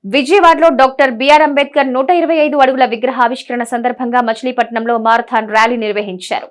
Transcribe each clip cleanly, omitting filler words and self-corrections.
విజయవాడలో doctor BR Ambedkar 125 అడుగుల విగ్రహావిష్కరణ సందర్భంగా మచిలీపట్నంలో మారథాన్ ర్యాలీ నిర్వహించారు.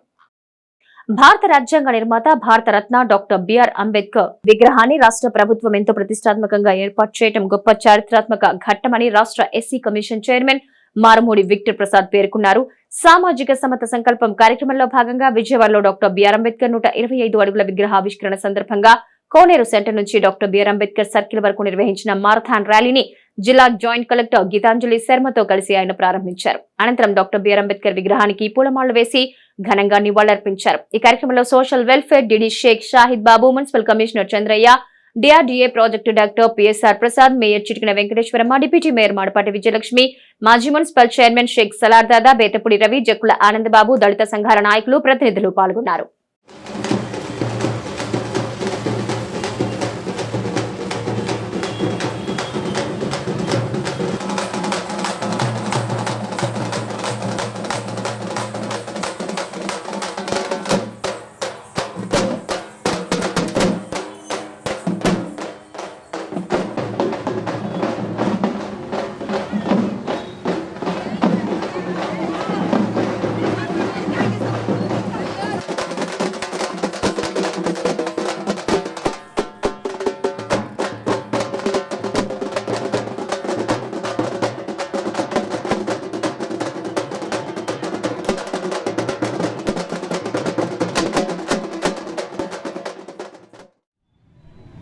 భారత రాజ్యాంగ నిర్మాత భారతరత్న డాక్టర్ బిఆర్ అంబేద్కర్ విగ్రహాన్ని రాష్ట్ర ప్రభుత్వం ఎంతో ప్రతిష్టాత్మకంగా ఏర్పాటు చేయడం గొప్ప చారిత్రాత్మక ఘట్టమని రాష్ట్ర SC commission chairman Maramudi Victor Prasad పేర్కొన్నారు. సామాజిక సమత సంకల్పం కార్యక్రమంలో భాగంగా విజయవాడలో డాక్టర్ బిఆర్ అంబేద్కర్ 125 అడుగుల విగ్రహావిష్కరణ సందర్భంగా కోనేరు సెంటర్ నుంచి డాక్టర్ బిఆర్ అంబేద్కర్ సర్కిల్ వరకు నిర్వహించిన మారథాన్ ర్యాలీని జిల్లా జాయింట్ కలెక్టర్ గీతాంజలి శర్మతో కలిసి ఆయన ప్రారంభించారు. అనంతరం డాక్టర్ బిఆర్ అంబేద్కర్ విగ్రహానికి పూలమాలలు వేసి ఘనంగా నివాళులర్పించారు. ఈ కార్యక్రమంలో social welfare DD Shaik Shahid Babu, municipal commissioner Chandraiah, DRDA project director PSR Prasad, mayor Chitikina Venkateswaramma, deputy mayor Madapati Vijayalakshmi, మాజీ మున్సిపల్ చైర్మన్ షేక్ సలార్ దాదా, బేతపూడి రవి, జక్కుల ఆనందబాబు, దళిత సంఘాల నాయకులు, ప్రతినిధులు పాల్గొన్నారు.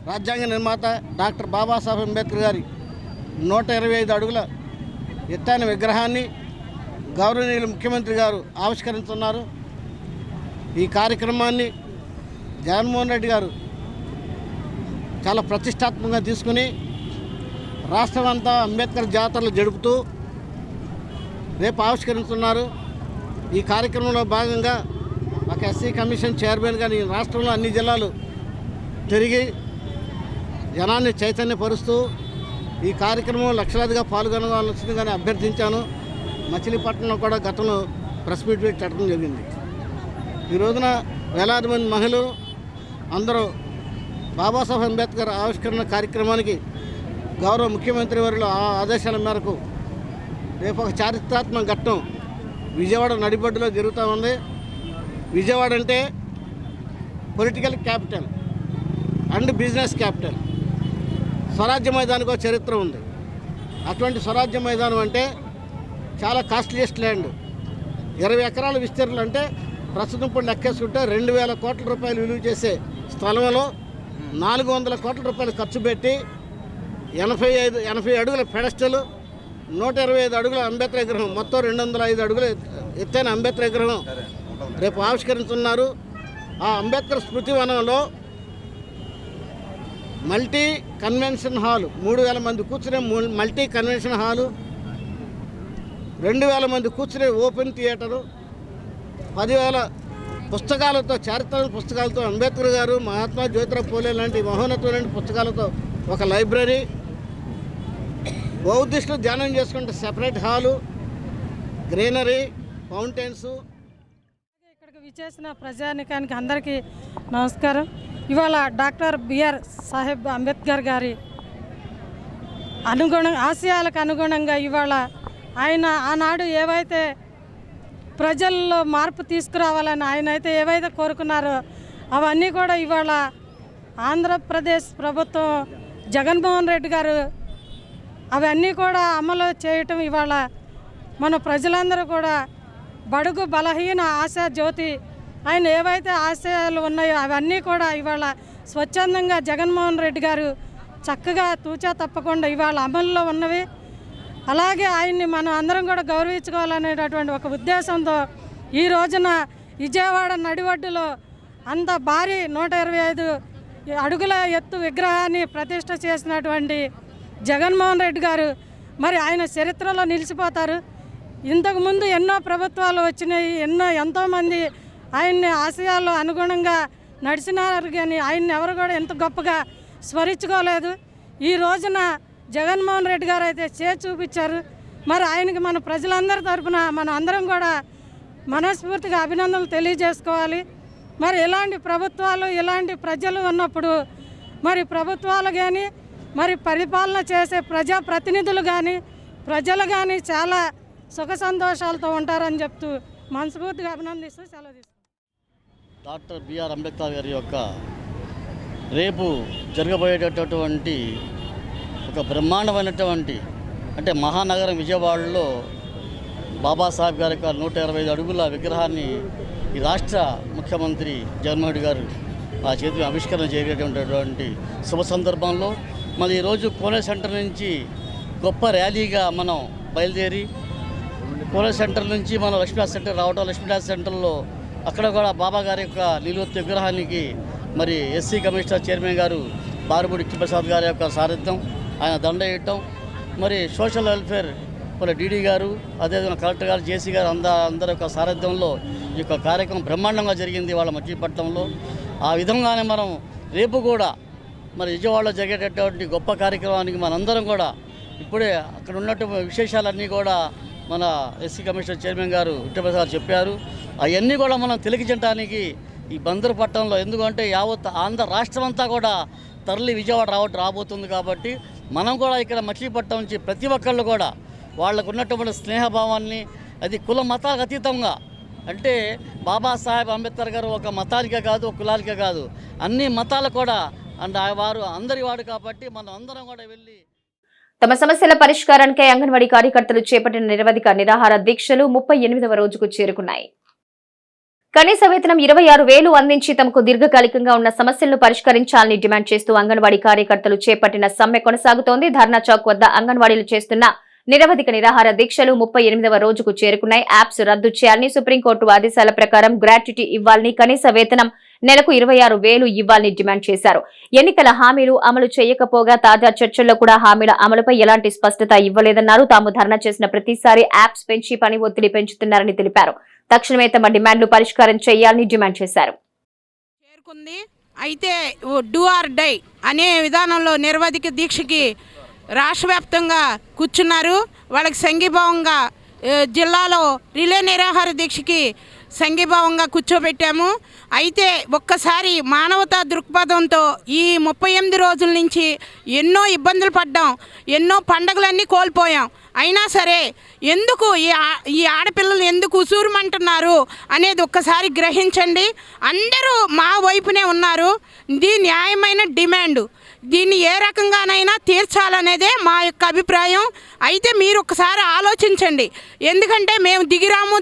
రాజ్యాంగ నిర్మాత డాక్టర్ బాబాసాహెబ్ అంబేద్కర్ గారి 125 అడుగుల ఎత్తైన విగ్రహాన్ని గౌరవనీయులు ముఖ్యమంత్రి గారు ఆవిష్కరించున్నారు. ఈ కార్యక్రమాన్ని జగన్మోహన్ రెడ్డి గారు చాలా ప్రతిష్టాత్మకంగా తీసుకుని రాష్ట్రం అంతా అంబేద్కర్ జాతరలు జరుపుతూ రేపు ఆవిష్కరించున్నారు. ఈ కార్యక్రమంలో భాగంగా ఒక ఎస్సీ కమిషన్ చైర్మన్గా ఈ రాష్ట్రంలో అన్ని జిల్లాలు తిరిగి జనాన్ని చైతన్యపరుస్తూ ఈ కార్యక్రమం లక్షలాదిగా పాల్గొనవలసిందిగానే అభ్యర్థించాను. మచిలీపట్నంలో కూడా గతంలో ప్రెస్ మీట్ పెట్టడం జరిగింది. ఈ రోజున వేలాది మంది మహిళలు అందరూ బాబాసాహెబ్ అంబేద్కర్ ఆవిష్కరణ కార్యక్రమానికి గౌరవ ముఖ్యమంత్రి వారి ఆదేశాల మేరకు రేపు ఒక చారిత్రాత్మక ఘట్టం విజయవాడ నడిబొడ్డులో జరుగుతూ ఉంది. విజయవాడ అంటే political capital and business capital. స్వరాజ్య మైదానికి ఒక చరిత్ర ఉంది. అటువంటి స్వరాజ్య మైదానం అంటే చాలా కాస్ట్లీయెస్ట్ ల్యాండ్. 20 ఎకరాల విస్తీర్ణం అంటే ప్రస్తుతం ఇప్పుడు లెక్కేసుకుంటే 2000 కోట్ల రూపాయలు విలువ చేసే స్థలంలో 400 కోట్ల రూపాయలు ఖర్చు పెట్టి 80 అడుగుల పెడస్టల్, 125 అడుగుల అంబేద్కర్ విగ్రహం, మొత్తం 205 అడుగుల ఎత్తైన అంబేద్కర్ విగ్రహం రేపు ఆవిష్కరించున్నారు. ఆ అంబేద్కర్ స్మృతి వనంలో మల్టీ కన్వెన్షన్ హాలు, 3000 మంది కూర్చునే మల్టీ కన్వెన్షన్ హాలు, 2000 మంది కూర్చునే ఓపెన్ థియేటరు, 10,000 పుస్తకాలతో, చారిత్రక పుస్తకాలతో, అంబేద్కర్ గారు, మహాత్మా జ్యోతిరావు పూలే లాంటి మహోన్నతమైన పుస్తకాలతో ఒక లైబ్రరీ, బౌద్ధిస్టులు ధ్యానం చేసుకుంటే సెపరేట్ హాలు, గ్రీనరీ, ఫౌంటైన్స్. ఇక్కడికి విచ్చేసిన ప్రజానికానికి అందరికీ నమస్కారం. ఇవాళ డాక్టర్ బిఆర్ సాహెబ్ అంబేద్కర్ గారి ఆశయాలకు అనుగుణంగా ఇవాళ ఆయన ఆనాడు ఏవైతే ప్రజల్లో మార్పు తీసుకురావాలని ఆయన అయితే ఏవైతే కోరుకున్నారో అవన్నీ కూడా ఇవాళ ఆంధ్రప్రదేశ్ ప్రభుత్వం జగన్మోహన్ రెడ్డి గారు అవన్నీ కూడా అమలు చేయటం ఇవాళ మన ప్రజలందరూ కూడా బడుగు బలహీన ఆశా జ్యోతి ఆయన ఏవైతే ఆశయాలు ఉన్నాయో అవన్నీ కూడా ఇవాళ స్వచ్ఛందంగా జగన్మోహన్ రెడ్డి గారు చక్కగా తూచా తప్పకుండా ఇవాళ అమల్లో ఉన్నవి. అలాగే ఆయన్ని మనం అందరం కూడా గౌరవించుకోవాలనేటటువంటి ఒక ఉద్దేశంతో ఈ రోజున విజయవాడ నడివడ్డులో అంత భారీ 125 అడుగుల ఎత్తు విగ్రహాన్ని ప్రతిష్ఠ చేసినటువంటి జగన్మోహన్ రెడ్డి గారు మరి ఆయన చరిత్రలో నిలిచిపోతారు. ఇంతకుముందు ఎన్నో ప్రభుత్వాలు వచ్చినాయి, ఎంతోమంది ఆయన్ని ఆశయాల్లో అనుగుణంగా నడిచినారు, కానీ ఆయన్ని ఎవరు కూడా ఎంత గొప్పగా స్మరించుకోలేదు. ఈ రోజున జగన్మోహన్ రెడ్డి గారు అయితే చేసి చూపించారు. మరి ఆయనకి మన ప్రజలందరి తరఫున మన అందరం కూడా మనస్ఫూర్తిగా అభినందనలు తెలియజేసుకోవాలి. మరి ఇలాంటి ప్రభుత్వాలు, ఇలాంటి ప్రజలు ఉన్నప్పుడు మరి ప్రభుత్వాలు కానీ మరి పరిపాలన చేసే ప్రజాప్రతినిధులు కానీ ప్రజలు కానీ చాలా సుఖ సంతోషాలతో ఉంటారని చెప్తూ మనస్ఫూర్తిగా అభినందిస్తూ సెలవు తీసుకుంటాం. డాక్టర్ బిఆర్ అంబేద్కర్ గారి యొక్క రేపు జరగబోయేటటువంటి ఒక బ్రహ్మాండమైనటువంటి అంటే మహానగరం విజయవాడలో బాబాసాహెబ్ గారి యొక్క 125 అడుగుల విగ్రహాన్ని ఈ రాష్ట్ర ముఖ్యమంత్రి జగన్మోహన్ రెడ్డి గారు ఆ చేతి ఆవిష్కరణ చేయటువంటి శుభ సందర్భంలో మరి ఈరోజు కోనే సెంటర్ నుంచి గొప్ప ర్యాలీగా మనం బయలుదేరి కోనే సెంటర్ నుంచి మనం లక్ష్మీనాథ్ సెంటర్ రావడం, లక్ష్మీనాథ్ సెంటర్లో అక్కడ కూడా బాబా గారి యొక్క నిలువెత్తు విగ్రహానికి మరి ఎస్సీ కమిషనర్ చైర్మన్ గారు బారుబూడి ప్రసాద్ గారి యొక్క సారథ్యం, ఆయన దండ వేయటం, మరి సోషల్ వెల్ఫేర్ మరి డీడీ గారు, అదేవిధంగా కలెక్టర్ గారు, జేసీ గారు అందరి యొక్క సారథ్యంలో ఈ యొక్క కార్యక్రమం బ్రహ్మాండంగా జరిగింది వాళ్ళ మచిలీపట్నంలో. ఆ విధంగానే మనం రేపు కూడా మరి విజయవాడలో జరిగేటటువంటి గొప్ప కార్యక్రమానికి మనందరం కూడా ఇప్పుడే అక్కడ ఉన్నటువంటి విశేషాలన్నీ కూడా మన ఎస్సీ కమిషనర్ చైర్మన్ గారు విఠలప్రసాద్ గారు చెప్పారు. అవన్నీ కూడా మనం తిలకించడానికి ఈ బందరు పట్టణంలో, ఎందుకంటే యావత్ ఆంధ్ర రాష్ట్రం అంతా కూడా తరలి విజయవాడ రాబోతుంది కాబట్టి మనం కూడా ఇక్కడ మచిలీపట్నం నుంచి ప్రతి ఒక్కళ్ళు కూడా వాళ్ళకు ఉన్నటువంటి స్నేహభావాన్ని, అది కుల మతాలకు అతీతంగా, అంటే బాబాసాహెబ్ అంబేద్కర్ గారు ఒక మతానికే కాదు, ఒక కులానికే కాదు, అన్ని మతాలు కూడా అండ్ వారు అందరి వాడు కాబట్టి మనం అందరం కూడా వెళ్ళి తమ సమస్యల పరిష్కారానికై అంగన్వాడీ కార్యకర్తలు చేపట్టిన నిరవధిక నిరాహార దీక్షలు 38వ రోజుకు చేరుకున్నాయి. కనీస వేతనం 26,000 అందించి తమకు దీర్ఘకాలికంగా ఉన్న సమస్యలను పరిష్కరించాలని డిమాండ్ చేస్తూ అంగన్వాడీ కార్యకర్తలు చేపట్టిన సమ్మె కొనసాగుతోంది. ధర్నా చౌక్ వద్ద అంగన్వాడీలు చేస్తున్న నిరవధిక నిరాహార దీక్షలు 38వ రోజుకు చేరుకున్నాయి. యాప్స్ రద్దు చేయాలని, సుప్రీంకోర్టు ఆదేశాల ప్రకారం గ్రాట్యుటీ ఇవ్వాలని, కనీస వేతనం నెలకు 26,000 ఇవ్వాలని డిమాండ్ చేశారు. ఎన్నికల హామీలు అమలు చేయకపోగా తాజా చర్చల్లో కూడా హామీల అమలుపై ఎలాంటి స్పష్టత ఇవ్వలేదన్నారు. తాము ధర్నా చేసిన ప్రతిసారి యాప్స్ పెంచి పని ఒత్తిడి పెంచుతున్నారని తెలిపారు. తక్షణమే తమ డిమాండ్లు పరిష్కారం చేయాలని డిమాండ్ చేశారు. అయితే డూ ఆర్ డై అనే విధానంలో నిరవధిక దీక్షకి రాష్ట్ర వ్యాప్తంగా కూర్చున్నారు. వాళ్ళకి సంఘీభావంగా జిల్లాలో రిలే నిరాహార దీక్షకి సంఘీభావంగా కూర్చోబెట్టాము. అయితే ఒక్కసారి మానవతా దృక్పథంతో ఈ 38 రోజుల నుంచి ఎన్నో ఇబ్బందులు పడ్డాం, ఎన్నో పండగలన్నీ కోల్పోయాం. అయినా సరే ఎందుకు ఈ ఆడపిల్లలు ఎందుకు ఉసూరుమంటున్నారు అనేది ఒక్కసారి గ్రహించండి. అందరూ మా వైపునే ఉన్నారు. ఇది న్యాయమైన డిమాండ్, దీన్ని ఏ రకంగానైనా తీర్చాలనేదే మా యొక్క అభిప్రాయం. అయితే మీరు ఒకసారి ఆలోచించండి. ఎందుకంటే మేము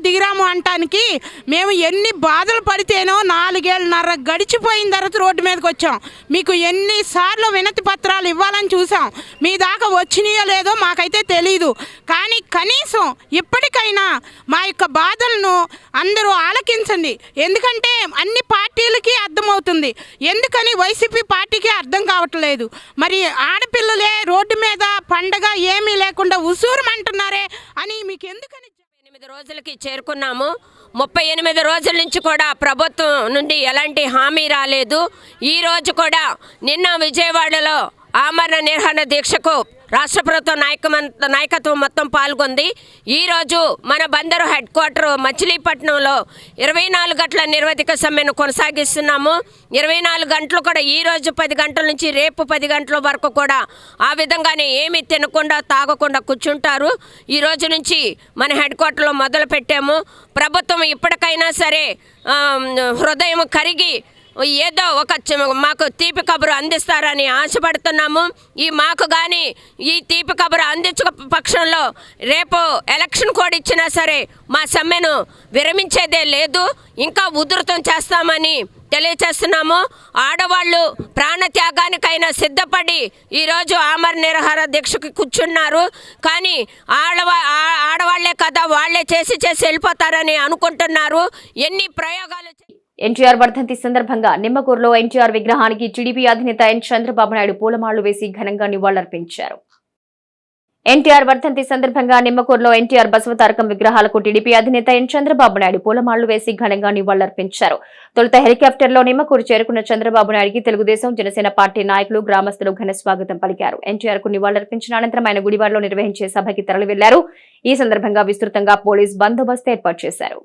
దిగిరాము అంటానికి మేము ఎన్ని బాధలు పడితేనో 4.5 గడిచిపోయిన తర్వాత రోడ్డు మీదకి వచ్చాం. మీకు ఎన్నిసార్లు వినతి పత్రాలు ఇవ్వాలని చూసాం, మీ దాకా వచ్చినాయో లేదో మాకైతే తెలీదు. కానీ కనీసం ఇప్పటికైనా మా యొక్క బాధలను అందరూ ఆలకించండి. ఎందుకంటే అన్ని పార్టీలకి అర్థమవుతుంది, ఎందుకని వైసీపీ పార్టీకి అర్థం కావట్లేదు. మరి ఆడపిల్లలే రోడ్డు మీద పండగ ఏమీ లేకుండా ఉసూరమంటున్నారే అని మీకు ఎందుకని 8 రోజులకి చేరుకున్నాము. 38 రోజుల నుంచి కూడా ప్రభుత్వం నుండి ఎలాంటి హామీ రాలేదు. ఈ రోజు కూడా నిన్న విజయవాడలో ఆమరణ నిరసన దీక్షకు రాష్ట్ర ప్రభుత్వ నాయకత్వం మొత్తం పాల్గొంది. ఈరోజు మన బందరు హెడ్ క్వార్టర్ మచిలీపట్నంలో 24 గంటల నిరవధిక సమ్మెను కొనసాగిస్తున్నాము. 24 గంటలు కూడా ఈరోజు 10 గంటల నుంచి రేపు 10 గంటల వరకు కూడా ఆ విధంగానే ఏమీ తినకుండా తాగకుండా కూర్చుంటారు. ఈ రోజు నుంచి మన హెడ్ క్వార్టర్లో మొదలు పెట్టాము. ప్రభుత్వం ఇప్పటికైనా సరే హృదయం కరిగి ఏదో ఒక మాకు తీపి కబురు అందిస్తారని ఆశపడుతున్నాము. మాకు కానీ ఈ తీపి కబురు అందించక పక్షంలో రేపు ఎలక్షన్ కోడ్ ఇచ్చినా సరే మా సమ్మెను విరమించేదే లేదు, ఇంకా ఉధృతం చేస్తామని తెలియచేస్తున్నాము. ఆడవాళ్ళు ప్రాణత్యాగానికైనా సిద్ధపడి ఈరోజు ఆమరణ నిరాహార దీక్షకు కూర్చున్నారు. కానీ ఆడవాళ్లే కదా, వాళ్లే చేసి వెళ్ళిపోతారని అనుకుంటున్నారు. ఎన్ని ప్రయోగాలు ఎన్టీఆర్ వర్ధంతి సందర్భంగా నిమ్మకూరులో ఎన్టీఆర్ విగ్రహానికి టీడీపీ అధినేత ఎన్ చంద్రబాబు నాయుడు పూలమాళ్లు వేసి ఘనంగా నివాళులర్పించారు. ఎన్టీఆర్ వర్ధంతి సందర్భంగా నిమ్మకూరులో ఎన్టీఆర్ బసవతారకం విగ్రహాలకు టీడీపీ అధినేత ఎన్ చంద్రబాబు నాయుడు పూలమాళ్లు వేసి ఘనంగా నివాళులర్పించారు. తొలుత హెలికాప్టర్లో నిమ్మకూరు చేరుకున్న చంద్రబాబు నాయుడికి తెలుగుదేశం, జనసేన పార్టీ నాయకులు, గ్రామస్తులు ఘన స్వాగతం పలికారు. ఎన్టీఆర్ కు నివాళులర్పించిన అనంతరం ఆయన గుడివాడలో నిర్వహించే సభకి తరలి వెళ్లారు. ఈ సందర్భంగా విస్తృతంగా పోలీస్ బందోబస్తు ఏర్పాటు చేశారు.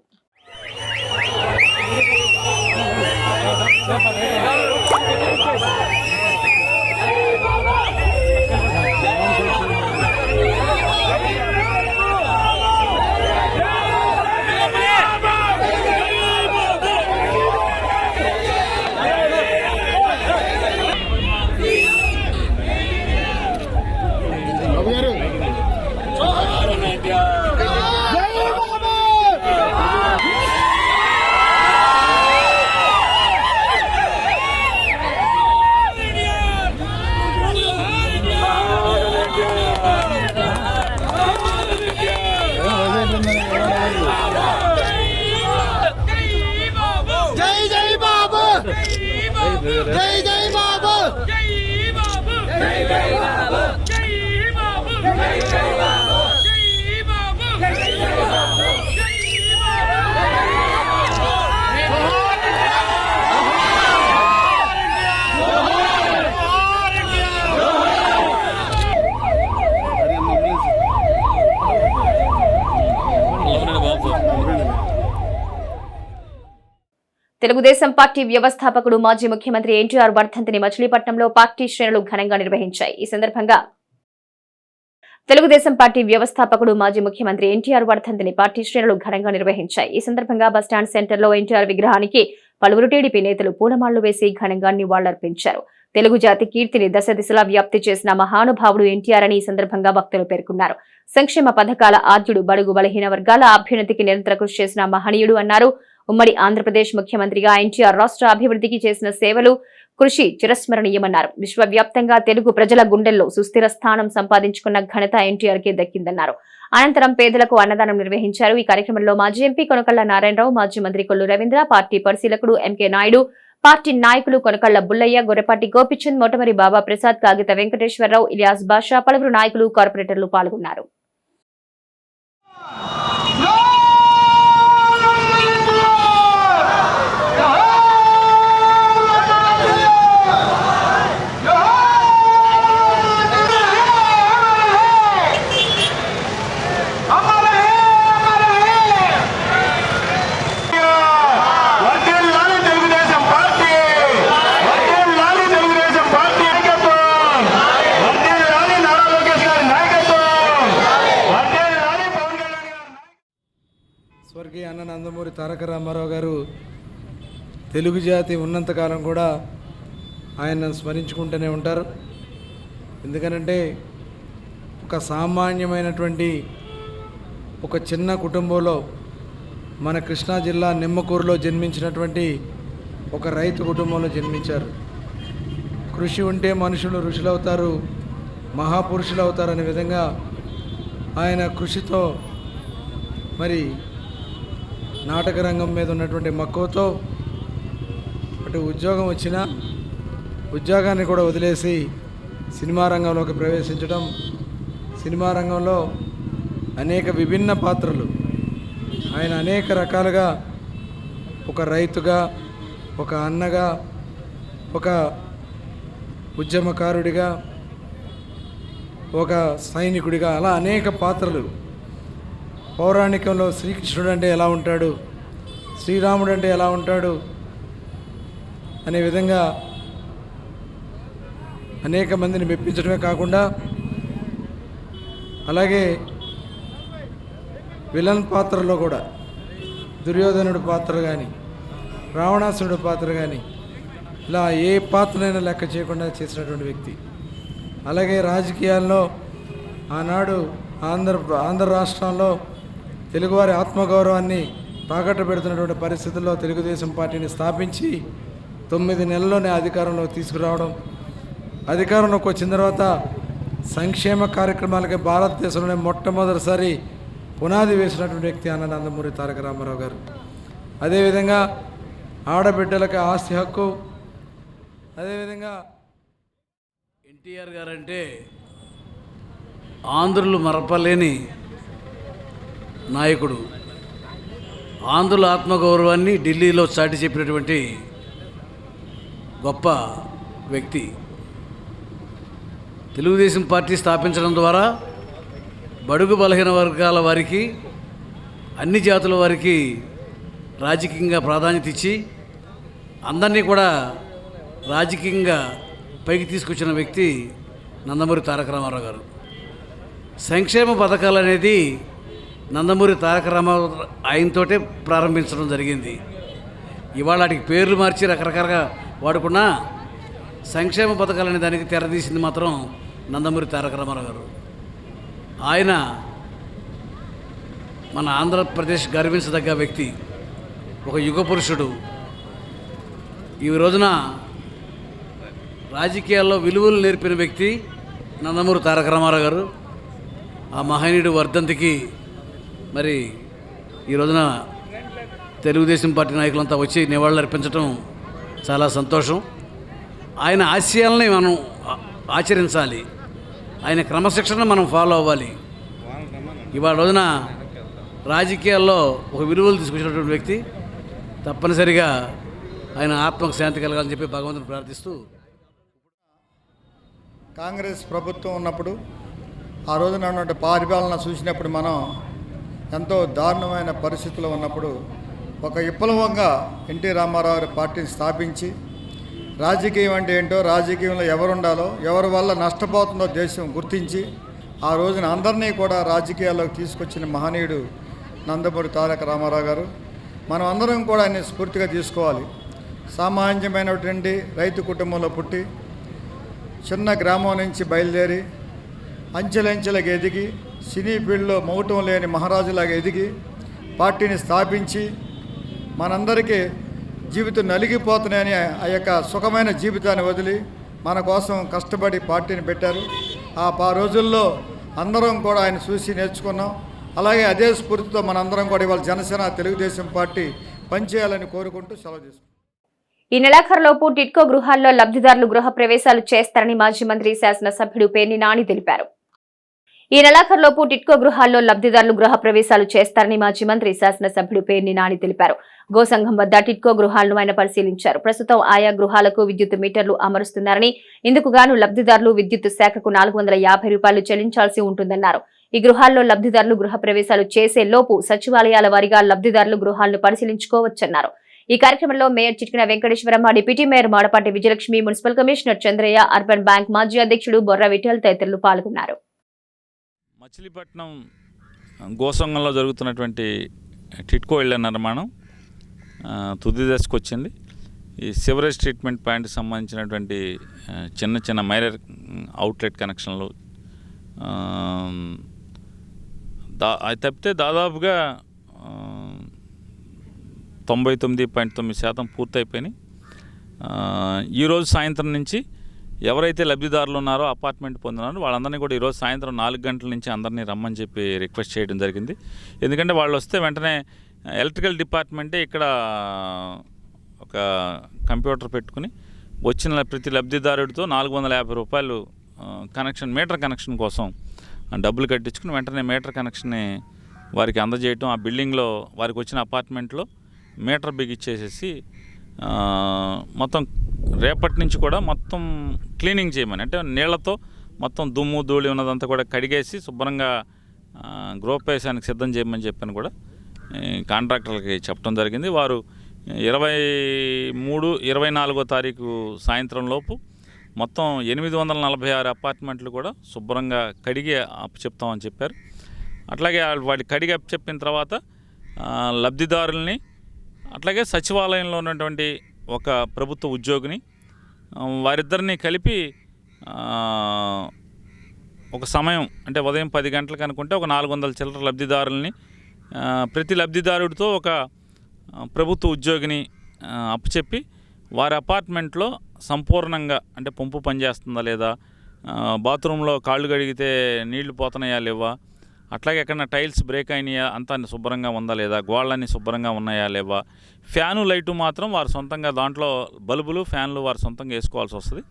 తెలుగుదేశం పార్టీ వ్యవస్థాపకుడు మాజీ ముఖ్యమంత్రి ఎన్టీఆర్ వర్ధంతిని మచిలీపట్నంలో పార్టీ శ్రేణులు ఘనంగా నిర్వహించాయి. ఈ సందర్భంగా తెలుగుదేశం పార్టీ వ్యవస్థాపకుడు మాజీ ముఖ్యమంత్రి ఎన్టీఆర్ వర్ధంతిని పార్టీ శ్రేణులు ఘనంగా నిర్వహించాయి. ఈ సందర్భంగా బస్టాండ్ సెంటర్లో ఎన్టీఆర్ విగ్రహానికి పలువురు టీడీపీ నేతలు పూలమాళ్లు వేసి ఘనంగా నివాళులర్పించారు. తెలుగు జాతి కీర్తిని దశ దిశలా వ్యాప్తి చేసిన మహానుభావుడు ఎన్టీఆర్ అని ఈ సందర్భంగా భక్తులు పేర్కొన్నారు. సంక్షేమ పథకాల ఆద్యుడు, బడుగు బలహీన వర్గాల అభ్యున్నతికి నిరంతర కృషి చేసిన మహనీయుడు అన్నారు. ఉమ్మడి ఆంధ్రప్రదేశ్ ముఖ్యమంత్రిగా ఎన్టీఆర్ రాష్ట్ర అభివృద్ధికి చేసిన సేవలు, కృషి చిరస్మరణీయమన్నారు. విశ్వవ్యాప్తంగా తెలుగు ప్రజల గుండెల్లో సుస్థిర స్థానం సంపాదించుకున్న ఘనత ఎన్టీఆర్ కి దక్కిందన్నారు. అనంతరం పేదలకు అన్నదానం నిర్వహించారు. ఈ కార్యక్రమంలో మాజీ ఎంపీ కొనకళ్ల నారాయణరావు, మాజీ మంత్రి కొల్లు రవీంద్ర, పార్టీ పరిశీలకుడు ఎంకే నాయుడు, పార్టీ నాయకులు కొనకళ్ల బుల్లయ్య, గొర్రెపాటి గోపిచంద్, మోటమరి బాబా ప్రసాద్, కాగిత వెంకటేశ్వరరావు, ఇలియాస్ బాషా, పలువురు నాయకులు, కార్పొరేటర్లు పాల్గొన్నారు. స్వర్గీయ అన్న నందమూరి తారక రామారావు గారు తెలుగు జాతి ఉన్నంతకాలం కూడా ఆయనను స్మరించుకుంటూనే ఉంటారు. ఎందుకనంటే ఒక సామాన్యమైనటువంటి ఒక చిన్న కుటుంబంలో మన కృష్ణా జిల్లా నిమ్మకూరులో జన్మించినటువంటి ఒక రైతు కుటుంబంలో జన్మించారు. కృషి ఉంటే మనుషులు ఋషులవుతారు, మహాపురుషులు అవుతారు అనే విధంగా ఆయన కృషితో మరి నాటక రంగం మీద ఉన్నటువంటి మక్కువతో అటు ఉద్యోగం వచ్చినా ఉద్యోగాన్ని కూడా వదిలేసి సినిమా రంగంలోకి ప్రవేశించడం, సినిమా రంగంలో అనేక విభిన్న పాత్రలు ఆయన అనేక రకాలుగా ఒక రైతుగా, ఒక అన్నగా, ఒక ఉద్యమకారుడిగా, ఒక సైనికుడిగా అలా అనేక పాత్రలు. పౌరాణికంలో శ్రీకృష్ణుడు అంటే ఎలా ఉంటాడు, శ్రీరాముడు అంటే ఎలా ఉంటాడు అనే విధంగా అనేక మందిని మెప్పించడమే కాకుండా అలాగే విలన్ పాత్రలో కూడా దుర్యోధనుడి పాత్ర కానీ, రావణాసురుడి పాత్ర కానీ ఇలా ఏ పాత్రనైనా లెక్క చేయకుండా చేసినటువంటి వ్యక్తి. అలాగే రాజకీయాల్లో ఆనాడు ఆంధ్ర రాష్ట్రంలో తెలుగువారి ఆత్మగౌరవాన్ని తాకట్టు పెడుతున్నటువంటి పరిస్థితుల్లో తెలుగుదేశం పార్టీని స్థాపించి 9 నెలల్లోనే అధికారంలోకి తీసుకురావడం, అధికారంలోకి వచ్చిన తర్వాత సంక్షేమ కార్యక్రమాలకి భారతదేశంలోనే మొట్టమొదటిసారి పునాది వేసినటువంటి వ్యక్తి అన్న నందమూరి తారక రామారావు గారు. అదేవిధంగా ఆడబిడ్డలకి ఆస్తి హక్కు, అదేవిధంగా ఎన్టీఆర్ గారంటే ఆంధ్రులు మరపలేని నాయకుడు. ఆంధ్రుల ఆత్మగౌరవాన్ని ఢిల్లీలో చాటి చెప్పినటువంటి గొప్ప వ్యక్తి. తెలుగుదేశం పార్టీ స్థాపించడం ద్వారా బడుగు బలహీన వర్గాల వారికి, అన్ని జాతుల వారికి రాజకీయంగా ప్రాధాన్యత ఇచ్చి అందరినీ కూడా రాజకీయంగా పైకి తీసుకొచ్చిన వ్యక్తి నందమూరి తారక రామారావు గారు. సంక్షేమ పథకాలు అనేది నందమూరి తారక రామారావు ఆయనతోటే ప్రారంభించడం జరిగింది. ఇవాళ వాటికి పేర్లు మార్చి రకరకాలుగా వాడుకున్న సంక్షేమ పథకాలు అనే దానికి తెరదీసింది మాత్రం నందమూరి తారక రామారావు గారు. ఆయన మన ఆంధ్రప్రదేశ్ గర్వించదగ్గ వ్యక్తి, ఒక యుగ పురుషుడు. ఈ రోజున రాజకీయాల్లో విలువలు నేర్పిన వ్యక్తి నందమూరి తారక రామారావు గారు. ఆ మహనీయుడు వర్ధంతికి మరి ఈ రోజున తెలుగుదేశం పార్టీ నాయకులంతా వచ్చి నివాళులు అర్పించడం చాలా సంతోషం. ఆయన ఆశయాలని మనం ఆచరించాలి, ఆయన క్రమశిక్షణ మనం ఫాలో అవ్వాలి. ఇవాళ రోజున రాజకీయాల్లో ఒక విలువలు తీసుకొచ్చినటువంటి వ్యక్తి. తప్పనిసరిగా ఆయన ఆత్మకు శాంతి కలగాలని చెప్పి భగవంతుని ప్రార్థిస్తూ, కాంగ్రెస్ ప్రభుత్వం ఉన్నప్పుడు ఆ రోజున ఉన్నటువంటి పరిపాలన చూసినప్పుడు మనం ఎంతో దారుణమైన పరిస్థితుల్లో ఉన్నప్పుడు ఒక విప్లవంగా ఎన్టీ రామారావు గారి పార్టీని స్థాపించి రాజకీయం అంటే ఏంటో, రాజకీయంలో ఎవరు ఉండాలో, ఎవరి వల్ల నష్టపోతుందో దేశం గుర్తించి ఆ రోజున అందరినీ కూడా రాజకీయాల్లోకి తీసుకొచ్చిన మహనీయుడు నందమూరి తారక రామారావు గారు. మనం అందరం కూడా ఆయన స్ఫూర్తిగా తీసుకోవాలి. సామాన్యమైనటువంటి రైతు కుటుంబంలో పుట్టి చిన్న గ్రామం నుంచి బయలుదేరి అంచెలంచెలకు ఎదిగి సినీ ఫీల్డ్లో మౌటం లేని మహారాజులాగా ఎదిగి పార్టీని స్థాపించి మనందరికీ జీవితం నలిగిపోతున్నాయని ఆ యొక్క సుఖమైన జీవితాన్ని వదిలి మన కోసం కష్టపడి పార్టీని పెట్టారు. ఆ రోజుల్లో అందరం కూడా ఆయన చూసి నేర్చుకున్నాం. అలాగే అదే స్ఫూర్తితో మనందరం కూడా ఇవాళ జనసేన తెలుగుదేశం పార్టీ పనిచేయాలని కోరుకుంటూ సెలవు తీసుకుంటాం. ఈ నెలాఖరులోపు టిడ్కో గృహాల్లో లబ్ధిదారులు గృహ ప్రవేశాలు చేస్తారని మాజీ మంత్రి శాసనసభ్యుడు పేర్ని నాని తెలిపారు. ఈ నెలాఖరులోపు టిడ్కో గృహాల్లో లబ్ధిదారులు గృహ ప్రవేశాలు చేస్తారని మాజీ మంత్రి శాసనసభ్యుడు పేర్ని నాని తెలిపారు. గోసంఘం వద్ద టిడ్కో గృహాలను ఆయన పరిశీలించారు. ప్రస్తుతం ఆయా గృహాలకు విద్యుత్ మీటర్లు అమరుస్తున్నారని, ఇందుకు గాను లబ్ధిదారులు విద్యుత్ శాఖకు 450 రూపాయలు చెల్లించాల్సి ఉంటుందన్నారు. ఈ గృహాల్లో లబ్ధిదారులు గృహ ప్రవేశాలు చేసే లోపు సచివాలయాల వారీగా లబ్ధిదారులు గృహాలను పరిశీలించుకోవచ్చన్నారు. ఈ కార్యక్రమంలో mayor Chitkina Venkateswaramma, deputy mayor Madapati Vijayalakshmi, municipal commissioner Chandraiah, urban bank మాజీ అధ్యక్షుడు బొర్ర విఠల్ తదితరులు పాల్గొన్నారు. మచిలీపట్నం గోసంగంలో జరుగుతున్నటువంటి టిడ్కో ఇళ్ల నిర్మాణం తుది దశకు వచ్చింది. ఈ సివరేజ్ ట్రీట్మెంట్ ప్లాంట్కి సంబంధించినటువంటి చిన్న చిన్న మైనర్ అవుట్లెట్ కనెక్షన్లు తప్పితే దాదాపుగా 99.9% పూర్తయిపోయినాయి. ఈరోజు సాయంత్రం నుంచి ఎవరైతే లబ్ధిదారులు ఉన్నారో, అపార్ట్మెంట్ పొందినారో వాళ్ళందరినీ కూడా ఈరోజు సాయంత్రం 4 గంటల నుంచి అందరినీ రమ్మని చెప్పి రిక్వెస్ట్ చేయడం జరిగింది. ఎందుకంటే వాళ్ళు వస్తే వెంటనే ఎలక్ట్రికల్ డిపార్ట్మెంటే ఇక్కడ ఒక కంప్యూటర్ పెట్టుకుని వచ్చిన ప్రతి లబ్ధిదారుడితో 450 రూపాయలు కనెక్షన్, మీటర్ కనెక్షన్ కోసం డబ్బులు కట్టించుకుని వెంటనే మీటర్ కనెక్షన్ని వారికి అందజేయటం, ఆ బిల్డింగ్లో వారికి వచ్చిన అపార్ట్మెంట్లో మీటర్ బిగిచ్చేసేసి మొత్తం రేపటి నుంచి కూడా మొత్తం క్లీనింగ్ చేయమని, అంటే నీళ్లతో మొత్తం దుమ్ము ధూళి ఉన్నదంతా కూడా కడిగేసి శుభ్రంగా గృహప్రవేశానికి సిద్ధం చేయమని చెప్పని కూడా కాంట్రాక్టర్లకి చెప్పడం జరిగింది. వారు 23, 24వ తారీఖు సాయంత్రం లోపు మొత్తం 846 అపార్ట్మెంట్లు కూడా శుభ్రంగా కడిగి అప్పచెప్తామని చెప్పారు. అట్లాగే వాడి కడిగి అప్పచెప్పిన తర్వాత లబ్ధిదారుల్ని, అట్లాగే సచివాలయంలో ఉన్నటువంటి ఒక ప్రభుత్వ ఉద్యోగిని, వారిద్దరిని కలిపి ఒక సమయం, అంటే ఉదయం 10 గంటలకు అనుకుంటే ఒక 400 చిల్లర లబ్ధిదారుల్ని, ప్రతి లబ్ధిదారుడితో ఒక ప్రభుత్వ ఉద్యోగిని అప్పచెప్పి వారి అపార్ట్మెంట్లో సంపూర్ణంగా, అంటే పంపు పనిచేస్తుందా లేదా, బాత్రూంలో కాళ్ళు కడిగితే నీళ్లు పోతున్నాయా లేవా, అట్లాగే ఎక్కడన్నా టైల్స్ బ్రేక్ అయినాయా, అంతా శుభ్రంగా ఉందా లేదా, గోళ్ళన్నీ శుభ్రంగా ఉన్నాయా లేవా, ఫ్యాను లైటు మాత్రం వారు సొంతంగా, దాంట్లో బల్బులు ఫ్యాన్లు వారు సొంతంగా వేసుకోవాల్సి వస్తుంది.